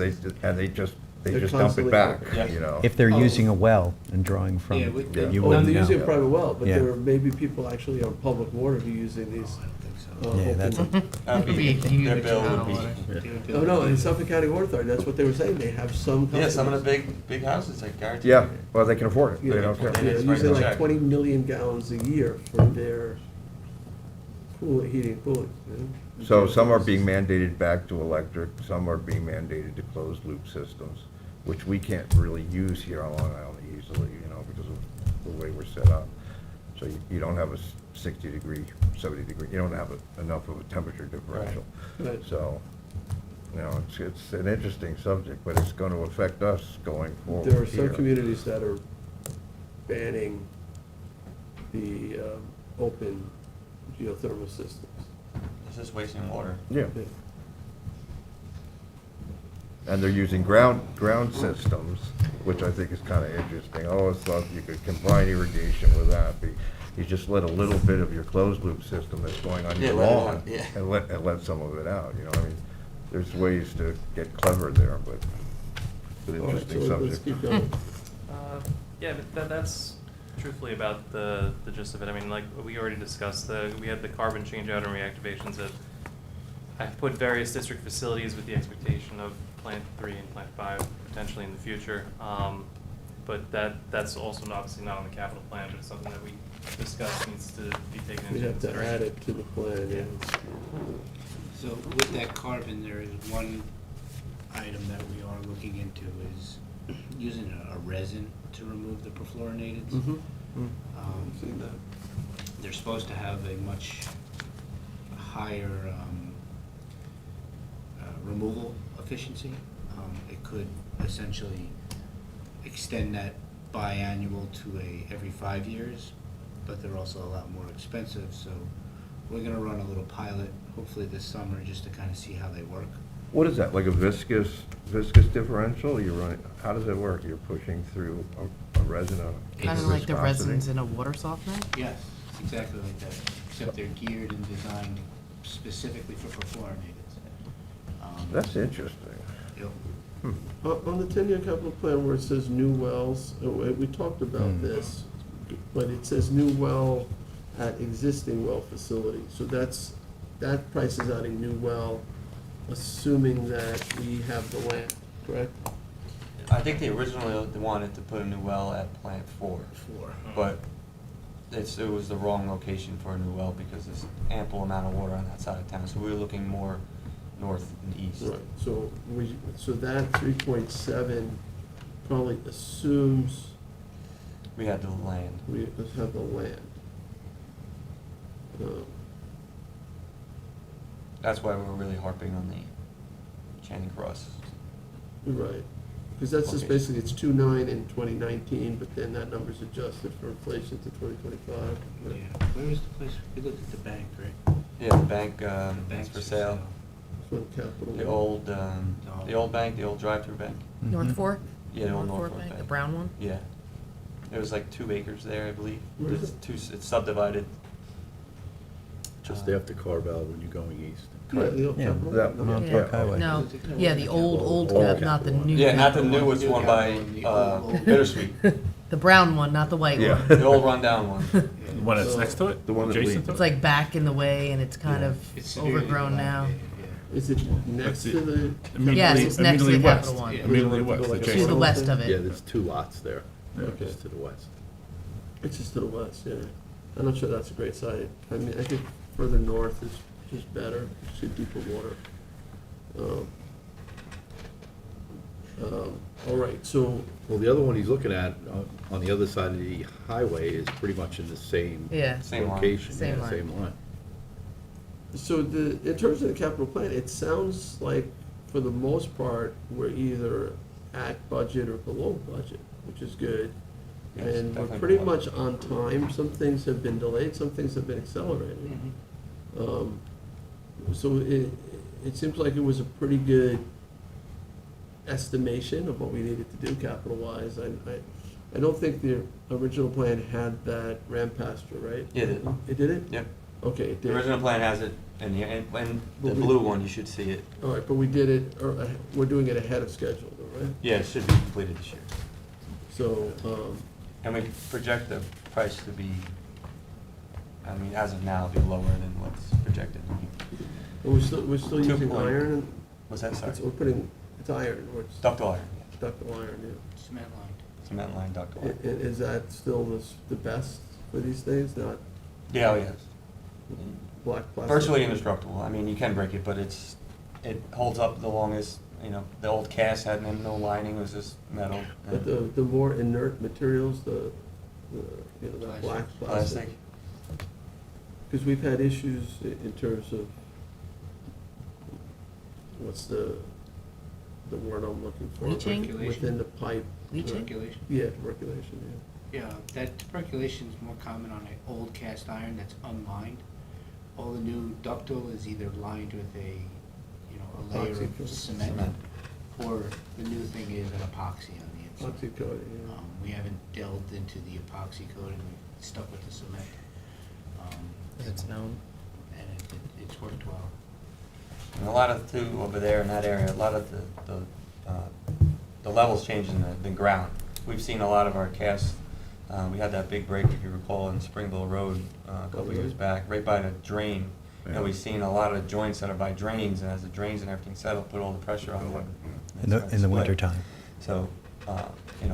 S9: and they just
S1: They're
S9: dump it
S1: constantly
S9: back,
S1: pumping.
S6: Yeah.
S9: you know.
S4: If they're
S1: Oh.
S4: using a well and drawing from,
S7: Yeah,
S4: it,
S7: we-
S9: Yeah.
S4: you
S1: Oh,
S4: wouldn't
S1: they're using a
S4: know.
S1: private well, but
S4: Yeah.
S1: there may be people actually on public water who are using these.
S7: Oh, I don't think so.
S4: Yeah, that's
S1: open-
S6: That'd
S3: Be a
S6: their
S3: huge
S6: bill
S3: amount
S6: would
S3: of
S6: be.
S3: water.
S1: Oh, no, in Suffolk County Water Authority, that's what they were saying, they have some
S6: Yeah, some of the
S1: customers.
S6: big houses, I guarantee.
S9: Yeah,
S6: you.
S9: well, they can afford it,
S1: Yeah,
S9: they don't care.
S6: They
S1: yeah,
S6: just write
S1: using
S6: the
S1: like
S6: check.
S1: 20 million gallons a year for their cooling, heating and cooling. you know?
S9: So some are being mandated back to electric, some are being mandated to closed loop systems, which we can't really use here on Long Island easily, you know, because of the way we're set up. So you don't have a 60-degree, 70-degree, you don't have enough of a temperature differential.
S1: Right.
S9: So, you know, it's an interesting subject, but it's going to affect us going forward
S1: There are some
S9: here.
S1: communities that are banning the open geothermal systems.
S6: It's just wasting water.
S9: Yeah. And they're using ground systems, which I think is kind of interesting. Oh, it's thought you could combine irrigation with that. You just let a little bit of your closed loop system that's going on
S6: Yeah,
S9: your
S6: let it
S9: lawn
S6: on, yeah.
S9: and let some of it out, you know, I mean, there's ways to get clever there, but it's an
S1: All right,
S9: interesting
S1: so let's
S9: subject.
S1: keep going.
S8: Yeah, but that's truthfully about the gist of it. I mean, like, we already discussed, we had the carbon changeout and reactivations that I've put various district facilities with the expectation of Plant 3 and Plant 5 potentially in the future. But that's also obviously not on the capital plan, but it's something that we discussed needs to be taken
S1: We
S8: into
S1: have to
S8: consideration.
S1: add it to the plan, yeah.
S7: So with that carbon, there is one item that we are looking into is using a resin to remove the perfluorinateds.
S1: Mhm.
S7: Um,
S1: Seen that.
S7: They're supposed to have a much higher removal efficiency. It could essentially extend that biannual to every 5 years, but they're also a lot more expensive, so we're gonna run a little pilot, hopefully this summer, just to kind of see how they work.
S9: What is that, like a viscous differential? You're running, how does it work? You're pushing through a resin on
S3: Kind of like the
S9: viscosity?
S3: resins in a water softener?
S7: Yes, it's exactly like that, except they're geared and designed specifically for perfluorinateds.
S9: That's interesting.
S7: Yep.
S1: On the 10-year capital plan where it says new wells, we talked about this, but it says new well at existing well facility. So that price is out a new well, assuming that we have the land, correct?
S6: I think they originally wanted to put a new well at Plant 4, but it was the wrong location for a new well because there's ample amount of water on that side of town, so we were looking more north and east.
S1: Right, so that 3.7 probably assumes
S6: We had the land.
S1: we have the land.
S6: That's why we're really harping on the Channing Cross.
S1: Right, because that's just
S6: Okay.
S1: basically, it's 2.9 in 2019, but then that number's adjusted for inflation to 2025.
S7: Yeah, where is the place, we looked at the bank, right?
S6: Yeah, the bank, is
S7: bank's
S6: for sale.
S1: It's on Capital.
S6: The old bank, the old drive-through bank.
S3: North Fork?
S6: Yeah, the old
S3: North Fork
S6: Norfolk
S3: Bank, the
S6: Bank.
S3: brown one?
S6: Yeah. There was like 2 acres there, I believe.
S1: Where is
S6: It's subdivided.
S5: Just after Carvel when you're going east.
S1: Yeah, the old
S4: Yeah.
S1: Capital.
S9: That-
S1: No,
S4: Montauk
S1: yeah.
S4: Highway.
S3: No, yeah, the old
S5: Old
S3: cap, not the
S5: Capital.
S3: new.
S6: Yeah, not the
S3: Capital
S6: new
S3: one.
S6: one by Bittersweet.
S3: The brown one, not the white
S5: Yeah.
S3: one.
S6: The old rundown one.
S5: The one that's next to it?
S9: The one that
S5: Adjacent
S9: leads-
S5: to
S3: It's
S5: it?
S3: like back in the way and it's kind of
S7: It's severely
S3: overgrown now.
S7: dilapidated, yeah.
S1: Is it next to the?
S5: Immediately-
S3: Yes, it's next to the
S5: immediately west.
S3: Capital One.
S7: Yeah.
S5: Immediately west,
S1: To the
S3: To
S5: adjacent.
S3: the west of
S10: Yeah,
S3: it.
S10: there's 2 lots there.
S1: Okay.
S10: Just to the west.
S1: It's just to the west, yeah. I'm not sure that's a great site. I mean, I think further north is just better, you see deeper water. All right, so,
S10: Well, the other one he's looking at, on the other side of the highway, is pretty much in the same
S3: Yeah.
S6: Same line.
S10: location.
S3: Same
S10: yeah,
S3: line.
S10: Same line.
S1: so in terms of the capital plan, it sounds like, for the most part, we're either at budget or below budget, which is good.
S6: Yes,
S1: And we're
S6: definitely
S1: pretty
S6: below.
S1: much on time. Some things have been delayed, some things have been accelerated. So it seems like it was a pretty good estimation of what we needed to do capital-wise. I don't think the original plan had that ram pasture, right?
S6: Yeah, it did.
S1: It did it?
S6: Yep.
S1: Okay, it
S6: The
S1: did.
S6: original plan has it, and the blue one, you should see it.
S1: All right, but we did it, or we're doing it ahead of schedule, though, right?
S6: Yeah, it should be completed this year.
S1: So,
S6: And we project the price to be, I mean, as of now, be lower than what's projected.
S1: we're still
S6: Two
S1: using
S6: point-
S1: iron, and
S6: What's that, sorry?
S1: we're putting, it's iron, or it's
S6: Ductile iron, yeah.
S1: ductile iron, yeah.
S7: Cement line.
S6: Cement line ductile
S1: I-
S6: iron.
S1: Is that still the best for these days, not
S6: Yeah, oh, yes.
S1: black plastic?
S6: Virtually indestructible. I mean, you can break it, but it holds up the longest. You know, the old cast had no lining, it was just metal.
S1: But the more inert materials, the black plastic.
S6: Plastic.
S1: Because we've had issues in terms of, what's the word I'm looking for?
S3: Leaching?
S1: Within the pipe.
S3: Leaching?
S7: Circulation.
S1: Yeah, tuberculation,
S7: Yeah, that tuberculation is more common on an old cast iron that's unlined. All the new ductile is either lined with a layer
S1: Epoxy.
S7: of cement, or the new thing is an epoxy on the
S1: yeah.
S7: inside.
S1: Oxycoating, yeah.
S7: We haven't delved into the epoxy coating, we've stuck with the cement.
S3: It's known.
S7: And it's worked well.
S6: And a lot of, too, over there in that area, a lot of the levels change in the ground. We've seen a lot of our casts, we had that big break, if you recall, in Springville Road a couple years back, right by the drain. And we've seen a lot of joints that are by drains, and as the drains and everything settle, put all the pressure on them.
S4: In the
S6: Split.
S4: wintertime.
S6: So,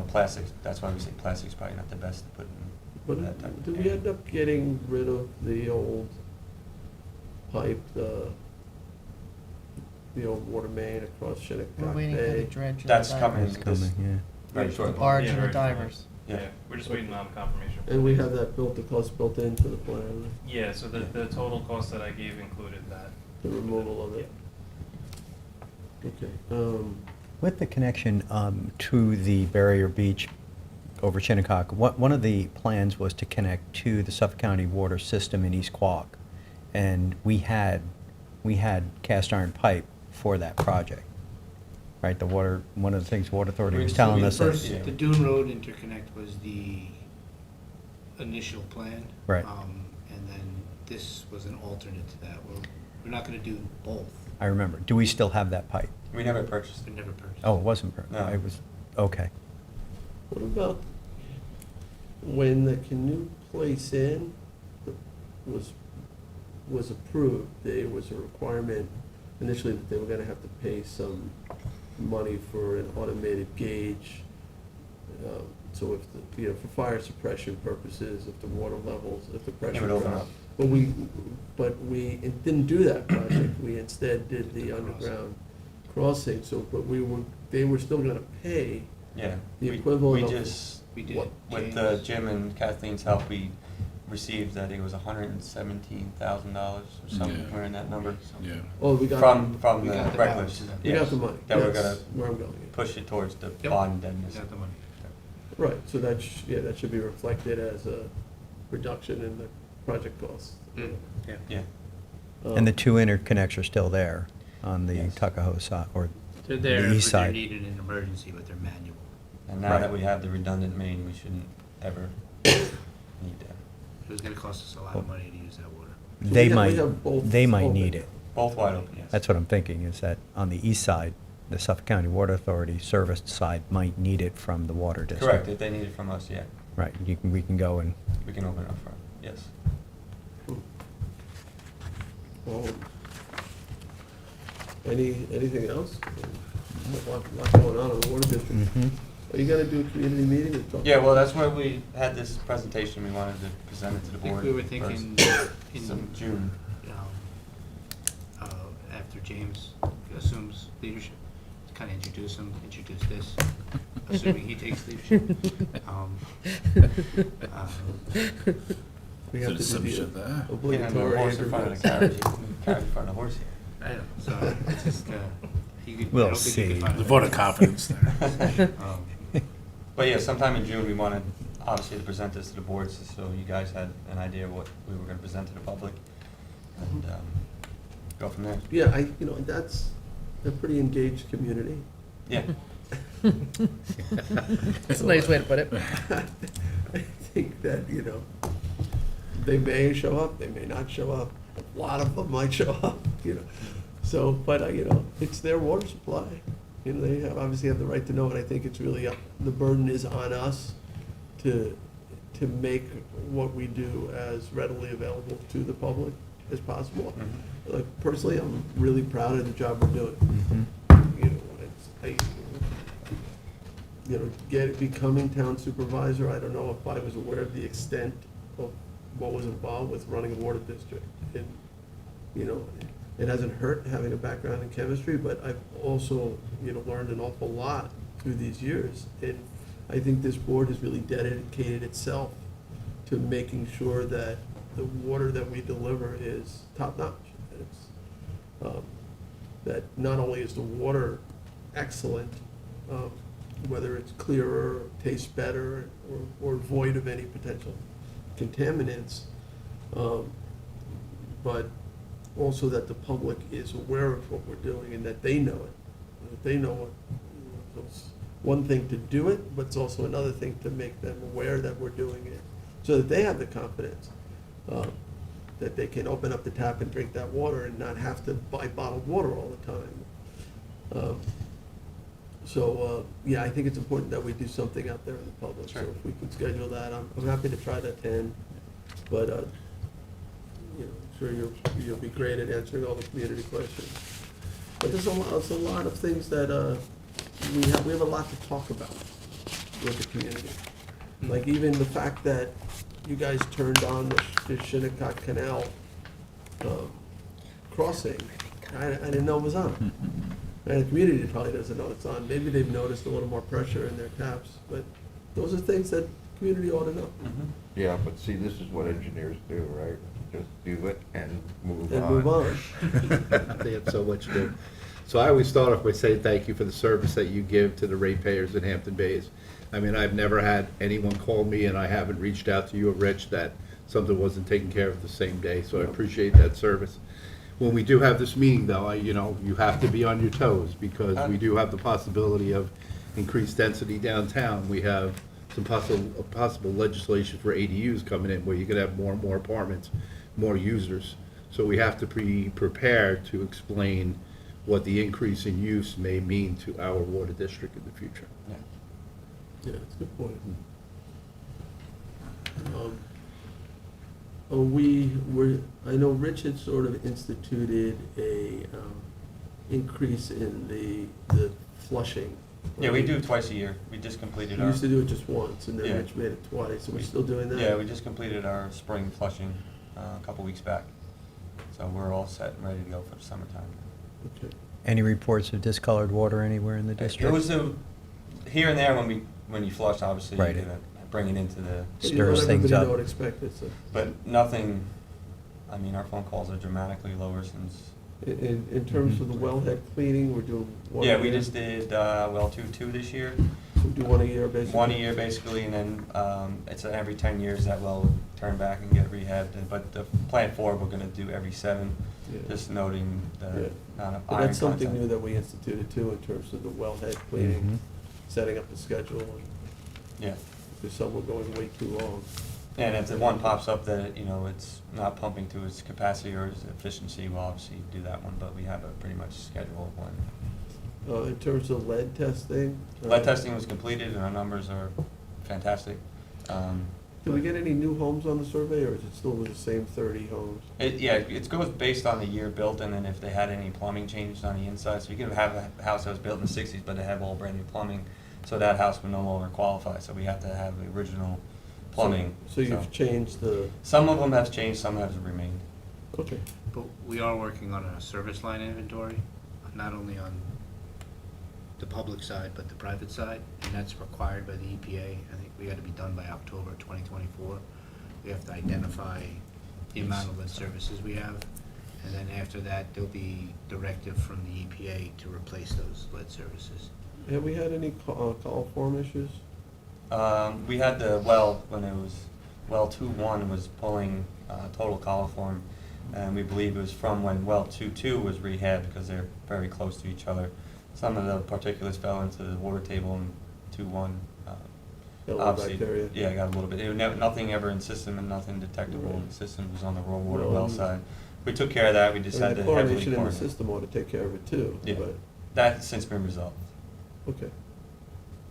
S6: plastics, that's why we say plastic's probably not the best to put in that type
S1: But
S6: of.
S1: did we end up getting rid of the old pipe, the old water main across
S3: We're
S1: Shinnecock
S3: waiting for the
S1: Bay?
S3: dredge. and the
S6: That's
S3: divers.
S6: coming.
S4: It's coming, yeah.
S6: Very
S3: The
S6: short.
S3: barge
S8: Yeah,
S3: and the
S8: very short.
S3: divers.
S6: Yeah.
S8: We're just waiting on confirmation.
S1: And we have that the cost built into the plan,
S8: Yeah, so the total cost that I gave included that.
S1: the removal of it. Okay,
S4: With the connection to the Barrier Beach over Shinnecock, one of the plans was to connect to the Suffolk County water system in East Quogue. And we had cast iron pipe for that project. Right, one of the things Water Authority was telling us
S7: First,
S6: Yeah.
S7: the Dune Road interconnect was the initial plan.
S4: Right.
S7: And then this was an alternate to that. We're not gonna do both.
S4: I remember. Do we still have that pipe?
S6: We never purchased
S7: We
S6: it.
S7: never purchased.
S4: Oh, it wasn't,
S6: No.
S4: it was, okay.
S1: what about when the canoe place in was approved, there was a requirement initially that they were gonna have to pay some money for an automated gauge. So if for fire suppression purposes, if the water levels, if the pressure
S6: It would open
S1: dropped.
S6: up.
S1: But we didn't do that project, we instead did the underground crossing, they were still gonna pay
S6: Yeah.
S1: the
S6: We-
S1: equivalent of.
S6: We just,
S7: We did.
S1: What-
S6: with
S7: James.
S6: Jim and Kathleen's help, we received, I think it was $117,000 or somewhere in that number.
S5: Yeah.
S1: Oh, we got.
S6: From
S7: We
S6: the
S7: got the
S6: regulars.
S7: balance.
S1: We got the money.
S6: That we're
S1: That's
S6: gonna
S1: where I'm going.
S6: push it towards the
S7: Yep.
S6: bond
S7: We
S6: indemnity.
S7: got the money.
S1: Right, so that should be reflected as a reduction in the project cost.
S7: Yeah.
S6: Yeah.
S4: And the two interconnects are still there on the
S6: Yes.
S4: Tuckahoe side, or
S7: They're
S4: the
S7: there,
S4: east
S7: but they're
S4: side.
S7: needed in emergency, but they're manual.
S6: And now
S4: Right.
S6: that we have the redundant main, we shouldn't ever need that.
S7: It was gonna cost us a lot of money to use that water.
S1: So
S4: They
S1: we
S4: might,
S1: have both
S4: they might
S1: open.
S4: need it.
S6: Both wide open, yes.
S4: That's what I'm thinking, is that on the east side, the Suffolk County Water Authority serviced side might need it from the water district.
S6: Correct, if they need it from us, yeah,
S4: Right, we can go and,
S6: we can open it up front, yes.
S1: Anything else? Lot going on in the water district.
S4: Mhm.
S1: Are you gonna do a community meeting or talk?
S6: Yeah, well, that's why we had this presentation, we wanted to present it to the
S7: I think
S6: board.
S7: we were
S6: first.
S7: thinking in,
S6: Some June.
S7: after James assumes leadership, to kind of introduce him, introduce this, assuming he takes leadership.
S1: We have to do the
S6: Can't have a
S1: obligatory
S6: horse in front of the
S1: interviews.
S6: carriage, carriage in front of the horse here.
S7: I know, so it's just, you could, I
S4: We'll
S7: don't think you
S4: see.
S7: could find.
S5: The vote of confidence there.
S6: But yeah, sometime in June, we wanted, obviously, to present this to the boards, so you guys had an idea of what we were gonna present to the public, and, go from there.
S1: Yeah, that's a pretty engaged community.
S6: Yeah,
S3: That's a nice way to put it.
S1: I think that, they may show up, they may not show up. A lot of them might show up, So, but, it's their water supply. They obviously have the right to know, and I think it's really, the burden is on us to make what we do as readily available to the public as possible. Like, personally, I'm really proud of the job we're doing. Becoming town supervisor, I don't know if I was aware of the extent of what was involved with running a water district. And, it hasn't hurt having a background in chemistry, but I've also, learned an awful lot through these years. And I think this board has really dedicated itself to making sure that the water that we deliver is top-notch. That not only is the water excellent, whether it's clearer, tastes better, or void of any potential contaminants, but also that the public is aware of what we're doing and that they know it. That they know it. It's one thing to do it, but it's also another thing to make them aware that we're doing it, so that they have the confidence that they can open up the tap and drink that water and not have to buy bottled water all the time. Yeah, I think it's important that we do something out there in the public. So
S6: Sure.
S1: if we could schedule that, I'm happy to try to attend, but, I'm sure you'll be great at answering all the community questions. But there's a lot of things that, we have a lot to talk about with the community. Like even the fact that you guys turned on the Shinnecock Canal crossing, I didn't know it was on. And the community probably doesn't know it's on. Maybe they've noticed a little more pressure in their taps, but those are things that community ought to know.
S9: Yeah, but see, this is what engineers do, right? Just do it and move on.
S1: And move on.
S10: They have so much to do. So I always start off by saying thank you for the service that you give to the ratepayers in Hampton Bays. I mean, I've never had anyone call me, and I haven't reached out to you or Rich that something wasn't taken care of the same day, so I appreciate that service. When we do have this meeting, though, you have to be on your toes, because we do have the possibility of increased density downtown. We have some possible legislation for ADUs coming in, where you could have more and more apartments, more users. So we have to be prepared to explain what the increase in use may mean to our water district in the future.
S6: yeah.
S1: Yeah, that's a good point. I know Rich had sort of instituted a increase in the flushing.
S6: Yeah, we do it twice a year. We just completed
S1: We
S6: our.
S1: used to do it just once, and then
S6: Yeah.
S1: Rich made it twice. Are we still doing that?
S6: Yeah, we just completed our spring flushing a couple weeks back. So we're all set and ready to go for the summertime.
S1: Okay.
S4: any reports of discolored water anywhere in the district?
S6: It was here and there when you flush, obviously,
S4: Right.
S6: you're gonna bring it into the,
S1: But you let
S4: Stirs things
S1: everybody
S4: up.
S1: know what expected, so.
S6: but nothing, I mean, our phone calls are dramatically lower since,
S1: In terms of the wellhead cleaning, we're doing one.
S6: yeah,
S1: a
S6: we
S1: year?
S6: just did, well, two this year.
S1: We do one a year, basically.
S6: One a year, basically, and then it's every 10 years that well would turn back and get rehabbed. But the plan 4, we're gonna do every 7.
S1: Yeah.
S6: just noting
S1: Yeah.
S6: the amount of
S1: But
S6: iron
S1: that's something
S6: content.
S1: new that we instituted too, in terms of the wellhead cleaning,
S4: Mhm.
S1: setting up the schedule, and
S6: Yeah.
S1: if some were going way too long.
S6: And if the one pops up that, you know, it's not pumping to its capacity or its efficiency, we'll obviously do that one, but we have a pretty much schedule of when.
S1: In terms of lead testing?
S6: Lead testing was completed and our numbers are fantastic.
S1: Did we get any new homes on the survey, or is it still the same 30 homes?
S6: Yeah, it goes based on the year built and then if they had any plumbing changes on the inside. So you could have a house that was built in the 60s, but they have all brand new plumbing, so that house would no longer qualify. So we have to have the original plumbing.
S1: So you've changed the,
S6: Some of them have changed, some have remained.
S1: okay.
S7: But we are working on a service line inventory, not only on the public side, but the private side, and that's required by the EPA. I think we got to be done by October 2024. We have to identify the amount of lead services we have, and then after that, there'll be directive from the EPA to replace those lead services.
S1: Have we had any coliform issues?
S6: We had the well, when it was, well 2-1 was pulling total coliform, and we believe it was from when well 2-2 was rehabbed, because they're very close to each other. Some of the particulates fell into the water table in 2-1.
S1: Got a little
S6: Obviously,
S1: bacteria?
S6: yeah, got a little bit. Nothing ever in system and nothing detectable in the system. It was on the raw water well side. We took care of that. We
S1: I mean,
S6: decided
S1: the
S6: to heavily
S1: chlorination in the
S6: chlorinate.
S1: system ought to take care of it too,
S6: Yeah.
S1: but,
S6: That's since been resolved.
S1: okay.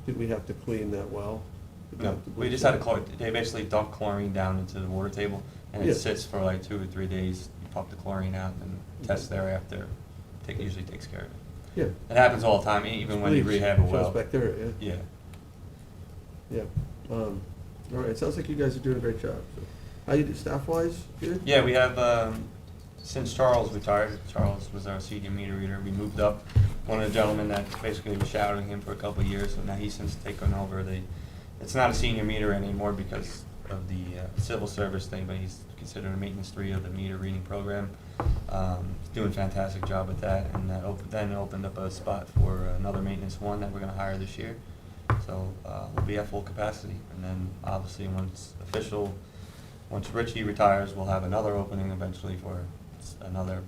S1: Did we have to clean that well? Did we
S6: No,
S1: have to
S6: we
S1: bleach
S6: just had
S1: it?
S6: they basically dump chlorine down into the water table, and
S1: Yeah.
S6: it sits for like 2 or 3 days. You pump the chlorine out and test thereafter. Usually takes care of it.
S1: Yeah.
S6: It happens all the time, even when you
S1: Bleach,
S6: rehab a
S1: shows
S6: well.
S1: bacteria,
S6: Yeah.
S1: yeah. All right, it sounds like you guys are doing a great job. So, how you do staff-wise, good?
S6: Yeah, we have, since Charles retired, Charles was our senior meter reader, we moved up. One of the gentlemen that basically was shadowing him for a couple of years, so now he's since taken over it's not a senior meter anymore because of the civil service thing, but he's considered a maintenance 3 of the meter reading program. He's doing a fantastic job with that, and that then opened up a spot for another maintenance 1 that we're gonna hire this year. So, we'll be at full capacity, and then obviously once Richie retires, we'll have another opening eventually for another,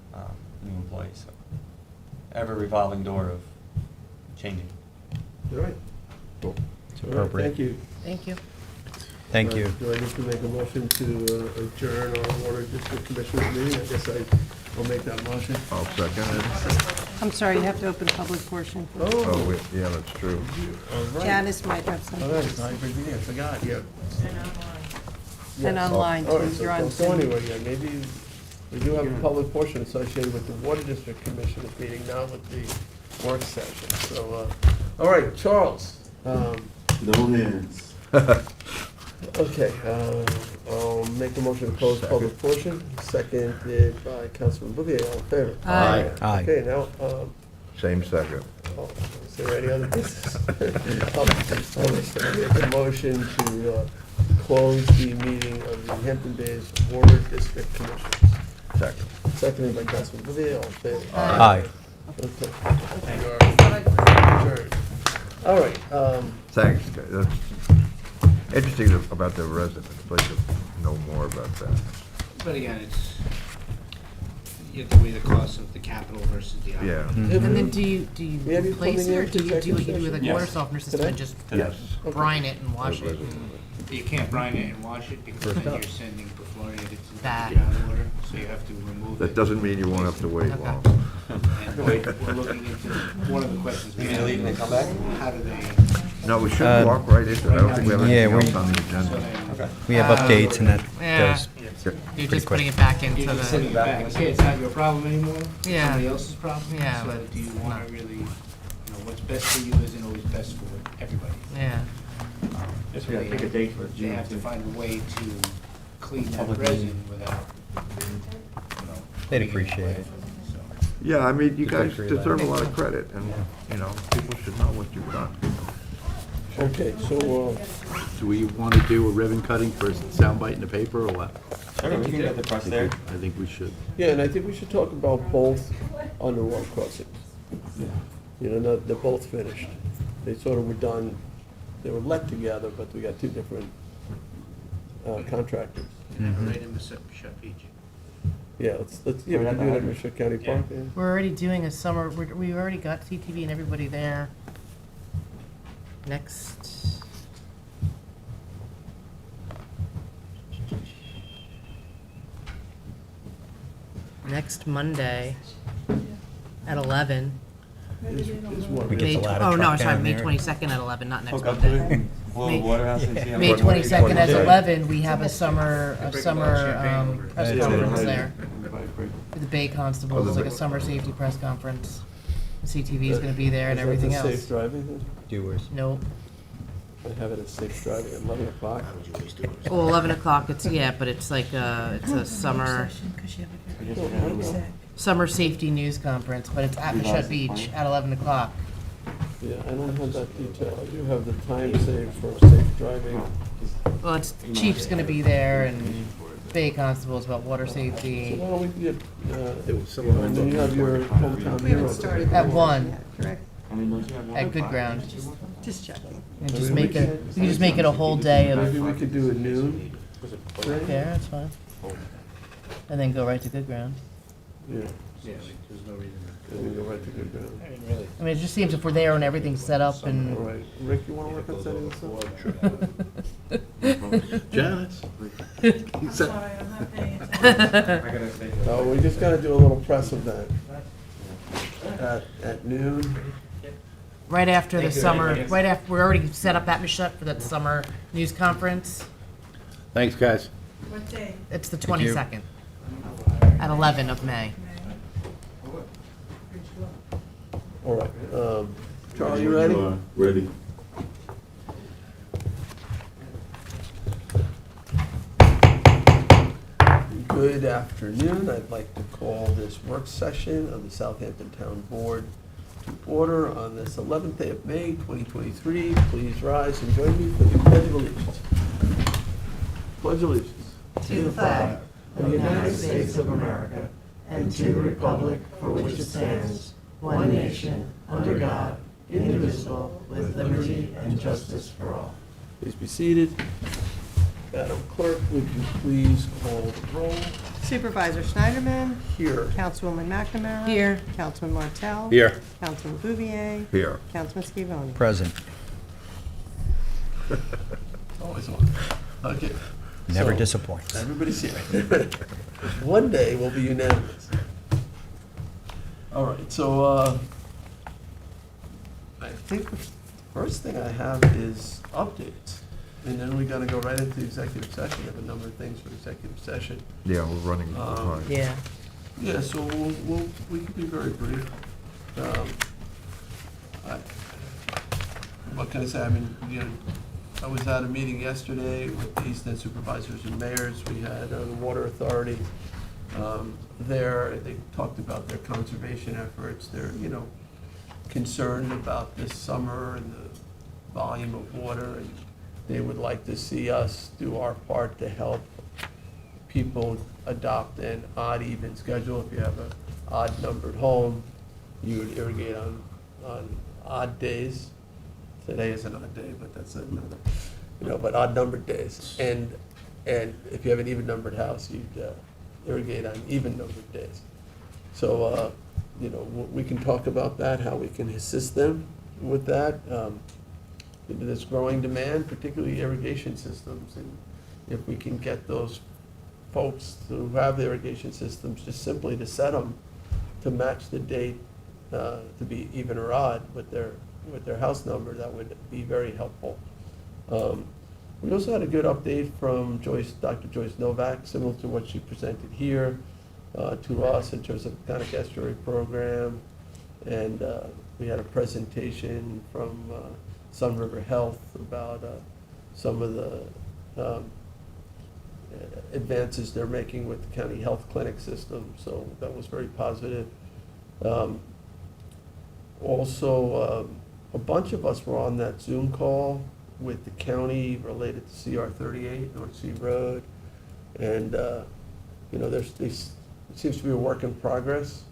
S6: new employee, so. Ever revolving door of changing.
S1: All right, cool.
S4: It's
S1: All right,
S4: appropriate.
S1: thank you.
S3: Thank you.
S4: Thank you.
S1: Do I need to make a motion to adjourn our Water District Commissioners meeting? I guess I'll make that motion.
S9: I'll second it.
S2: I'm sorry, you have to open public portion.
S9: Oh, wait, yeah, that's true.
S1: All right.
S2: Janice might have
S1: All
S2: something.
S1: right, it's not very meeting, I forgot, yeah.
S2: And
S1: Yes.
S2: online,
S1: All right,
S2: too.
S1: so
S2: You're on
S1: don't go
S2: Zoom.
S1: anywhere yet. Maybe we do have a public portion associated with the Water District Commissioners meeting, not with the work session. So, all right, Charles.
S11: No hands.
S1: Okay, I'll make a motion to close public portion, seconded by Councilman Bouvier, all in favor?
S2: Aye.
S4: Aye.
S1: Okay, now,
S9: Same second.
S1: is there any other business? I'll make a motion to close the meeting of the Hampton Bays Water District Commissioners.
S9: Second.
S1: Seconded by Councilman Bouvier, all in favor?
S4: Aye.
S1: Okay. We are adjourned. All right,
S9: Thanks, guys. That's interesting about the residents. I'd like to know more about that.
S7: But again, you have to weigh the cost of the capital versus the
S9: Yeah.
S7: operating.
S3: And then do you
S1: We have you
S3: replace
S1: coming
S3: it, or
S1: in
S3: do
S1: for
S3: you do what you do
S1: executive
S3: with a
S6: session?
S3: water
S6: Yes.
S3: softener system and just
S9: Yes.
S3: brine it and wash it?
S7: You can't brine it and wash it because then you're sending perfluorinated into the
S3: Bad.
S7: groundwater, so you have to remove it.
S9: That doesn't mean you won't have to wait
S3: Okay.
S9: long.
S7: And we're looking into, one of the questions we
S6: You mean
S7: have
S6: leave and they come back?
S7: is how do they,
S9: No, we should walk right into it. I don't think we have
S4: Yeah,
S9: anything
S4: we-
S9: else on the
S7: so
S9: agenda.
S7: then.
S6: Okay.
S4: We have updates and that
S3: Yeah.
S4: goes.
S3: You're
S4: Pretty
S3: just
S4: quick.
S3: putting it back into
S7: You're just sending it
S3: the,
S7: back. Okay, it's not your problem anymore. It's
S3: Yeah.
S7: somebody else's problem.
S3: Yeah,
S7: So
S3: but
S7: do you
S3: it's
S7: want
S3: not-
S7: to really, what's best for you isn't always best for everybody.
S3: yeah.
S7: So they have- They have to find a way to clean that resin without,
S4: They'd
S7: putting
S4: appreciate
S7: away.
S4: it.
S7: So,
S9: Yeah, I mean, you guys
S4: Good for you,
S9: deserve a
S4: lad.
S9: lot of credit, and, people should know what you've done.
S1: okay, so,
S10: Do we want to do a ribbon cutting for a soundbite in the paper, or what?
S6: Sure, we can get the press there.
S10: I think we should.
S1: yeah, and I think we should talk about both underwater crossings. They're both finished. They sort of were done, they were let together, but we got two different contractors.
S7: Right in the shut beach.
S1: Yeah, let's, yeah, we can do it at Mission County Park, yeah.
S3: We're already doing a summer, we already got CTV and everybody there. Next. Next Monday at 11.
S1: Is what
S4: We get
S3: May
S4: the
S3: tw-
S4: ladder
S3: Oh, no,
S4: truck
S3: sorry,
S4: down
S3: May
S4: there.
S3: 22nd at 11, not next
S6: Hook up to
S3: Monday.
S6: it, blow the
S3: May-
S6: water out and see how
S3: May
S6: much-
S3: 22nd at
S9: Okay.
S3: 11, we have a summer
S7: Bring a
S3: press
S7: bottle of champagne over.
S3: conference there.
S6: Everybody break.
S3: With the Bay Constables, it's like a summer safety press conference. CTV is gonna be there and everything
S1: Is that the
S3: else.
S1: safe driving thing?
S4: Doers.
S3: Nope.
S1: I have it as safe driving at 11 o'clock.
S3: Well, 11 o'clock, it's, yeah, but it's like, it's a summer,
S6: I guess we're gonna have a-
S3: summer safety news conference, but it's at Mashut Beach at 11 o'clock.
S1: Yeah, I don't have that detail. I do have the time saved for safe driving.
S3: Well, it's, Chief's gonna be there and Bay Constables about water
S1: So
S3: safety
S1: why don't we get,
S10: It was someone
S1: and then you have your hometown
S2: We haven't
S1: hero.
S2: started.
S3: at 1
S2: Correct,
S6: I mean, don't you have
S3: at
S6: one?
S3: Good Ground.
S2: just checking.
S3: And just make it, you can just make it a whole day
S1: Maybe
S3: of,
S1: we could do a noon. thing?
S3: yeah, that's fine. And then go right to Good Ground.
S1: Yeah,
S7: Yeah, there's no reason.
S1: then we go right to Good Ground.
S7: I mean, really.
S3: I mean, it just seems if we're there and everything's set up
S1: All
S3: and,
S1: right, Rick, you wanna work on setting this up?
S10: Janice?
S2: I'm sorry, I'm not paying attention.
S6: I gotta say.
S1: No, we just gotta do a little press event at noon.
S3: right after the
S6: Thank you,
S3: summer,
S6: I guess.
S3: right after, we're already set up at Mashut for that summer news conference.
S10: Thanks, guys.
S2: What day?
S3: It's the
S4: Thank you.
S3: 22nd at 11 of May.
S1: All right, Charlie, you ready?
S11: Ready.
S1: Good afternoon. I'd like to call this work session of the Southampton Town Board to order on this 11th day of May, 2023. Please rise and join me for the Pledge of Allegiance. Pledge of Allegiance.
S2: To the flag of the United States of America and to the republic for which it stands, one nation, under God, indivisible, with liberty and justice for all.
S1: Please be seated. Madam Clerk, would you please call the roll?
S2: Supervisor Schneiderman,
S1: Here.
S2: Councilwoman McNamara.
S3: Here.
S2: Councilman Martell.
S10: Here.
S2: Councilman Bouvier.
S9: Here.
S2: Councilman Scavone.
S4: Present.
S1: Always on. Okay.
S4: Never
S1: So,
S4: disappoints.
S1: Everybody's here. One day we'll be unanimous. All right, so, I think the first thing I have is updates. And then we gotta go right into executive session. We have a number of things for executive session.
S9: Yeah, we're running behind.
S3: Yeah.
S1: Yeah, so we can be very brief. What can I say? I mean, you know, I was at a meeting yesterday with the East End supervisors and mayors. We had the Water Authority there. They talked about their conservation efforts. They're, you know, concerned about this summer and the volume of water, and they would like to see us do our part to help people adopt an odd-even schedule. If you have an odd-numbered home, you would irrigate on odd days. Today is an odd day, but that's another, you know, but odd-numbered days. And if you have an even-numbered house, you'd irrigate on even-numbered days. So, you know, we can talk about that, how we can assist them with that. There's growing demand, particularly irrigation systems, and if we can get those folks who have the irrigation systems, just simply to set them to match the date, to be even or odd with their house number, that would be very helpful. We also had a good update from Dr. Joyce Novak, similar to what she presented here to us in terms of the Conic Estuary program. And we had a presentation from Sun River Health about some of the advances they're making with the county health clinic system, so that was very positive. Also, a bunch of us were on that Zoom call with the county related to CR 38, North Sea Road, and, you know, it seems to be a work in progress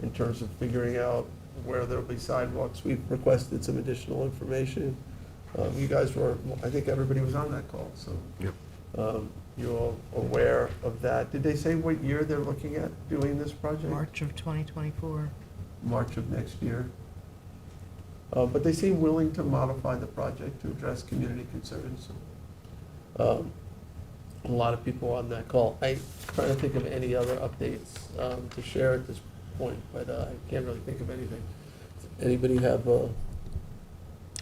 S1: in terms of figuring out where there'll be sidewalks. We've requested some additional information. You guys were, I think everybody was on that call, so.
S9: Yep.
S1: you're all aware of that. Did they say what year they're looking at doing this project?
S3: March of 2024.
S1: March of next year. But they seem willing to modify the project to address community concerns. A lot of people on that call. I'm trying to think of any other updates to share at this point, but I can't really think of anything. Anybody have,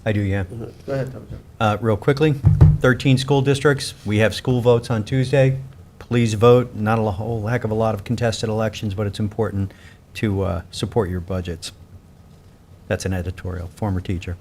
S4: I do, yeah.
S1: go ahead, Tom.
S4: Real quickly, 13 school districts, we have school votes on Tuesday. Please vote, not a whole heck of a lot of contested elections, but it's important to support your budgets. That's an editorial, former teacher.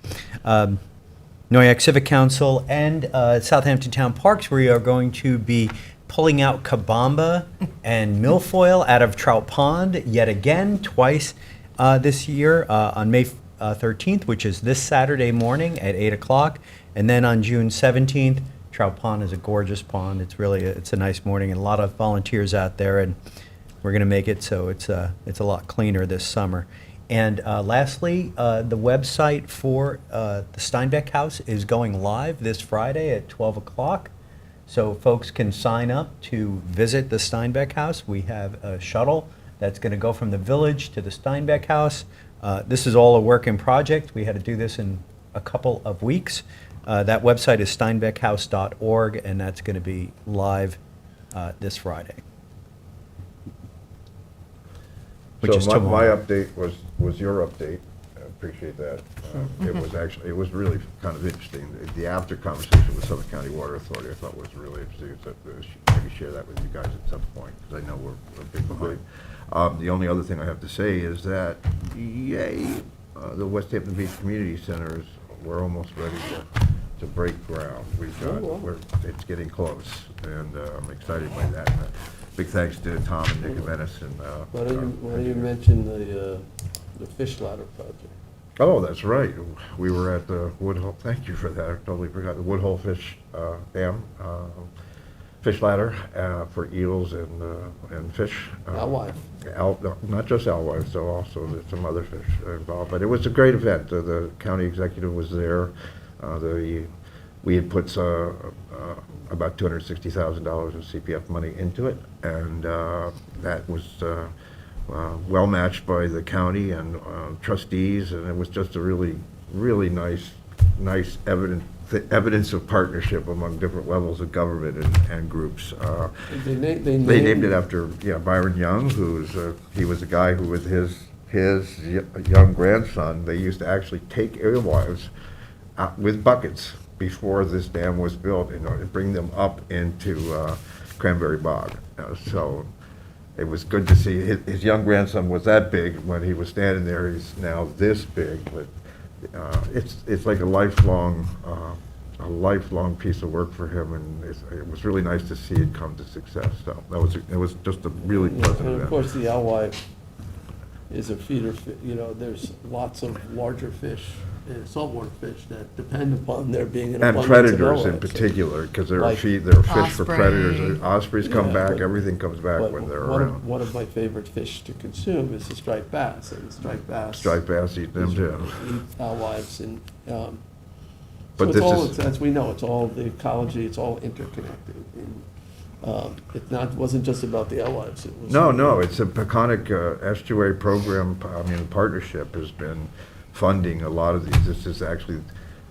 S4: Noyak Civic Council and Southampton Town Parks, we are going to be pulling out Kabamba and milfoil out of Trout Pond yet again, twice this year, on May 13th, which is this Saturday morning at 8 o'clock. And then on June 17th, Trout Pond is a gorgeous pond. It's really, it's a nice morning, and a lot of volunteers out there, and we're going to make it so it's a lot cleaner this summer. And lastly, the website for the Steinbeck House is going live this Friday at 12 o'clock. So folks can sign up to visit the Steinbeck House. We have a shuttle that's going to go from the village to the Steinbeck House. This is all a work in project. We had to do this in a couple of weeks. That website is steinbeckhouse.org, and that's going to be live this Friday. Which is
S9: So my
S4: tomorrow.
S9: update was your update. I appreciate that. It was actually, it was really kind of interesting. The after conversation with Suffolk County Water Authority I thought was really interesting. So maybe share that with you guys at some point, because I know we're big behind. The only other thing I have to say is that, yay, the West Hampton Beach Community Centers, we're almost ready to break ground. We've got, it's getting close, and I'm excited by that. And big thanks to Tom and Nick Venice and.
S1: Why don't you mention the fish ladder project?
S9: Oh, that's right. We were at the Woodhull, thank you for that, I totally forgot, the Woodhull Fish Dam, fish ladder for eels and fish.
S1: Alewife.
S9: Not just alewife, so also there's some other fish involved, but it was a great event. The county executive was there. We had put about $260,000 in CPF money into it, and that was well matched by the county and trustees, and it was just a really, really nice evidence of partnership among different levels of government and groups.
S1: They
S9: named it after Byron Young, he was a guy who, with his young grandson, they used to actually take alewives out with buckets before this dam was built in order to bring them up into Cranberry Bog. So it was good to see his young grandson was that big when he was standing there. He's now this big, but it's like a lifelong piece of work for him, and it was really nice to see it come to success. So it was just a really pleasant
S1: And
S9: event.
S1: of course, the alewife is a feeder, there's lots of larger fish, saltwater fish that depend upon there being an
S9: And
S1: abundance of
S9: predators in
S1: alewives.
S9: particular, because there are
S1: Like
S9: fish for
S3: osprey.
S9: predators. Ospreys come
S1: Yeah,
S9: back,
S1: but-
S9: everything comes back
S1: But
S9: when they're
S1: one
S9: around.
S1: one of my favorite fish to consume is the striped bass, and the striped bass.
S9: Striped bass eat them too.
S1: Eat alewives, and, so
S9: But
S1: it's
S9: this
S1: all,
S9: is-
S1: as we know, it's all, the ecology, it's all interconnected. And, wasn't just about the alewives, it was.
S9: No, it's a Peconic estuary program, partnership has been funding a lot of these. This is actually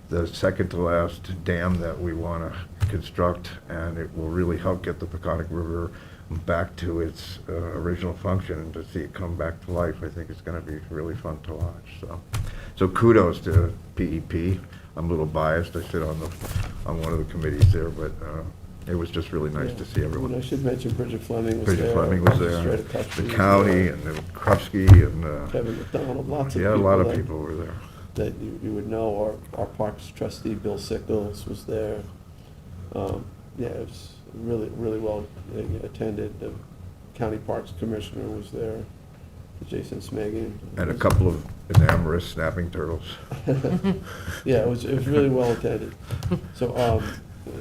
S9: the second to last dam that we want to construct, and it will really help get the Peconic River back to its original function, and to see it come back to life, I think it's going to be really fun to watch. So kudos to PEP. I'm a little biased, I sit on one of the committees there, but it was just really nice to see everyone.
S1: And I should mention Bridget Fleming was there.
S9: Bridget Fleming was there,
S1: Magistrate Custody
S9: the
S1: was
S9: county,
S1: there,
S9: and the Krupski, and,
S1: Kevin McDonald, lots of
S9: yeah, a
S1: people.
S9: lot of
S1: that-
S9: people were there.
S1: That you would know. Our Parks trustee, Bill Sickles, was there. Yeah, it was really, really well attended. The County Parks Commissioner was there, Jason Smagian.
S9: And a couple of enamourous snapping turtles.
S1: Yeah, it was really well attended. So,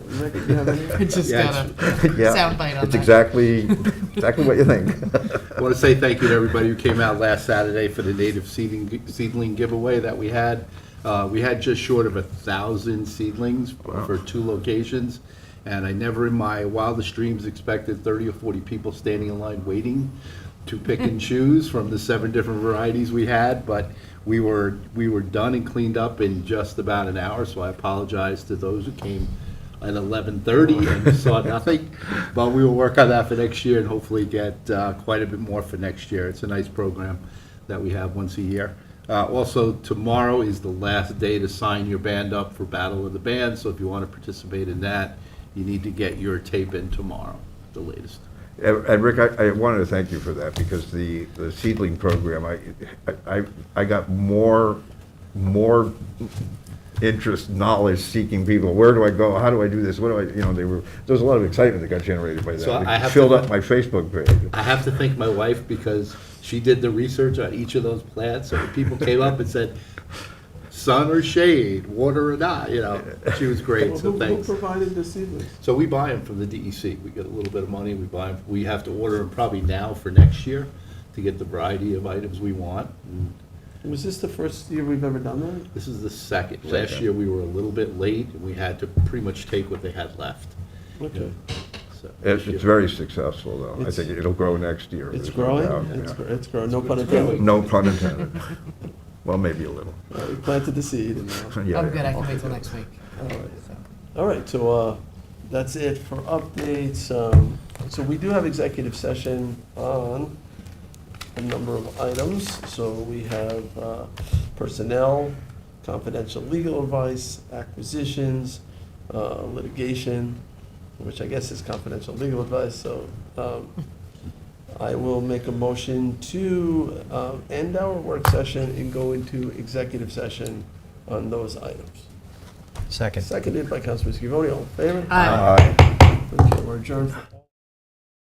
S1: Rick, do you have any?
S3: I just
S9: Yeah,
S3: got
S9: it's-
S3: a
S9: yeah,
S3: soundbite on
S9: it's
S3: that.
S9: exactly what you think.
S10: I want to say thank you to everybody who came out last Saturday for the native seedling giveaway that we had. We had just short of 1,000 seedlings
S9: Wow.
S10: for 2 locations, And I never in my wildest dreams expected 30 or 40 people standing in line waiting to pick and choose from the 7 different varieties we had, but we were done and cleaned up in just about an hour, so I apologize to those who came at 11:30 and saw nothing. But we will work on that for next year and hopefully get quite a bit more for next year. It's a nice program that we have once a year. Also, tomorrow is the last day to sign your band up for Battle of the Bands, so if you want to participate in that, you need to get your tape in tomorrow, the latest.
S9: And Rick, I wanted to thank you for that, because the seedling program, I got more interest, knowledge seeking people. Where do I go? How do I do this? What do I, there was a lot of excitement that got generated by that.
S10: So I
S9: It
S10: have
S9: filled
S10: to-
S9: up my Facebook page.
S10: I have to thank my wife because she did the research on each of those plants, so when people came up and said, sun or shade, water or not, she was great, so
S1: Who
S10: thanks.
S1: provided the seedlings?
S10: So we buy them from the DEC. We get a little bit of money, we buy them. We have to order them probably now for next year to get the variety of items we want. And
S1: Was this the first year we've ever done that?
S10: this is the second. Last year, we were a little bit late, and we had to pretty much take what they had left.
S1: Okay.
S10: So
S9: It's
S10: this year-
S9: very successful, though. I
S1: It's-
S9: think it'll grow next year.
S1: It's
S9: there's no
S1: growing?
S9: doubt,
S1: It's
S9: yeah.
S1: it's growing, no pun intended.
S9: No pun intended. Well, maybe a little.
S1: We planted the seed and now.
S9: Yeah,
S3: I'm good, I
S9: yeah.
S3: can wait till next week.
S1: All right, so that's it for updates. So we do have executive session on a number of items. So we have personnel, confidential legal advice, acquisitions, litigation, which I guess is confidential legal advice. So I will make a motion to end our work session and go into executive session on those items.
S4: Second.
S1: Seconded by Councilman Scavone, all in favor?
S3: Aye.
S1: Okay, we're adjourned.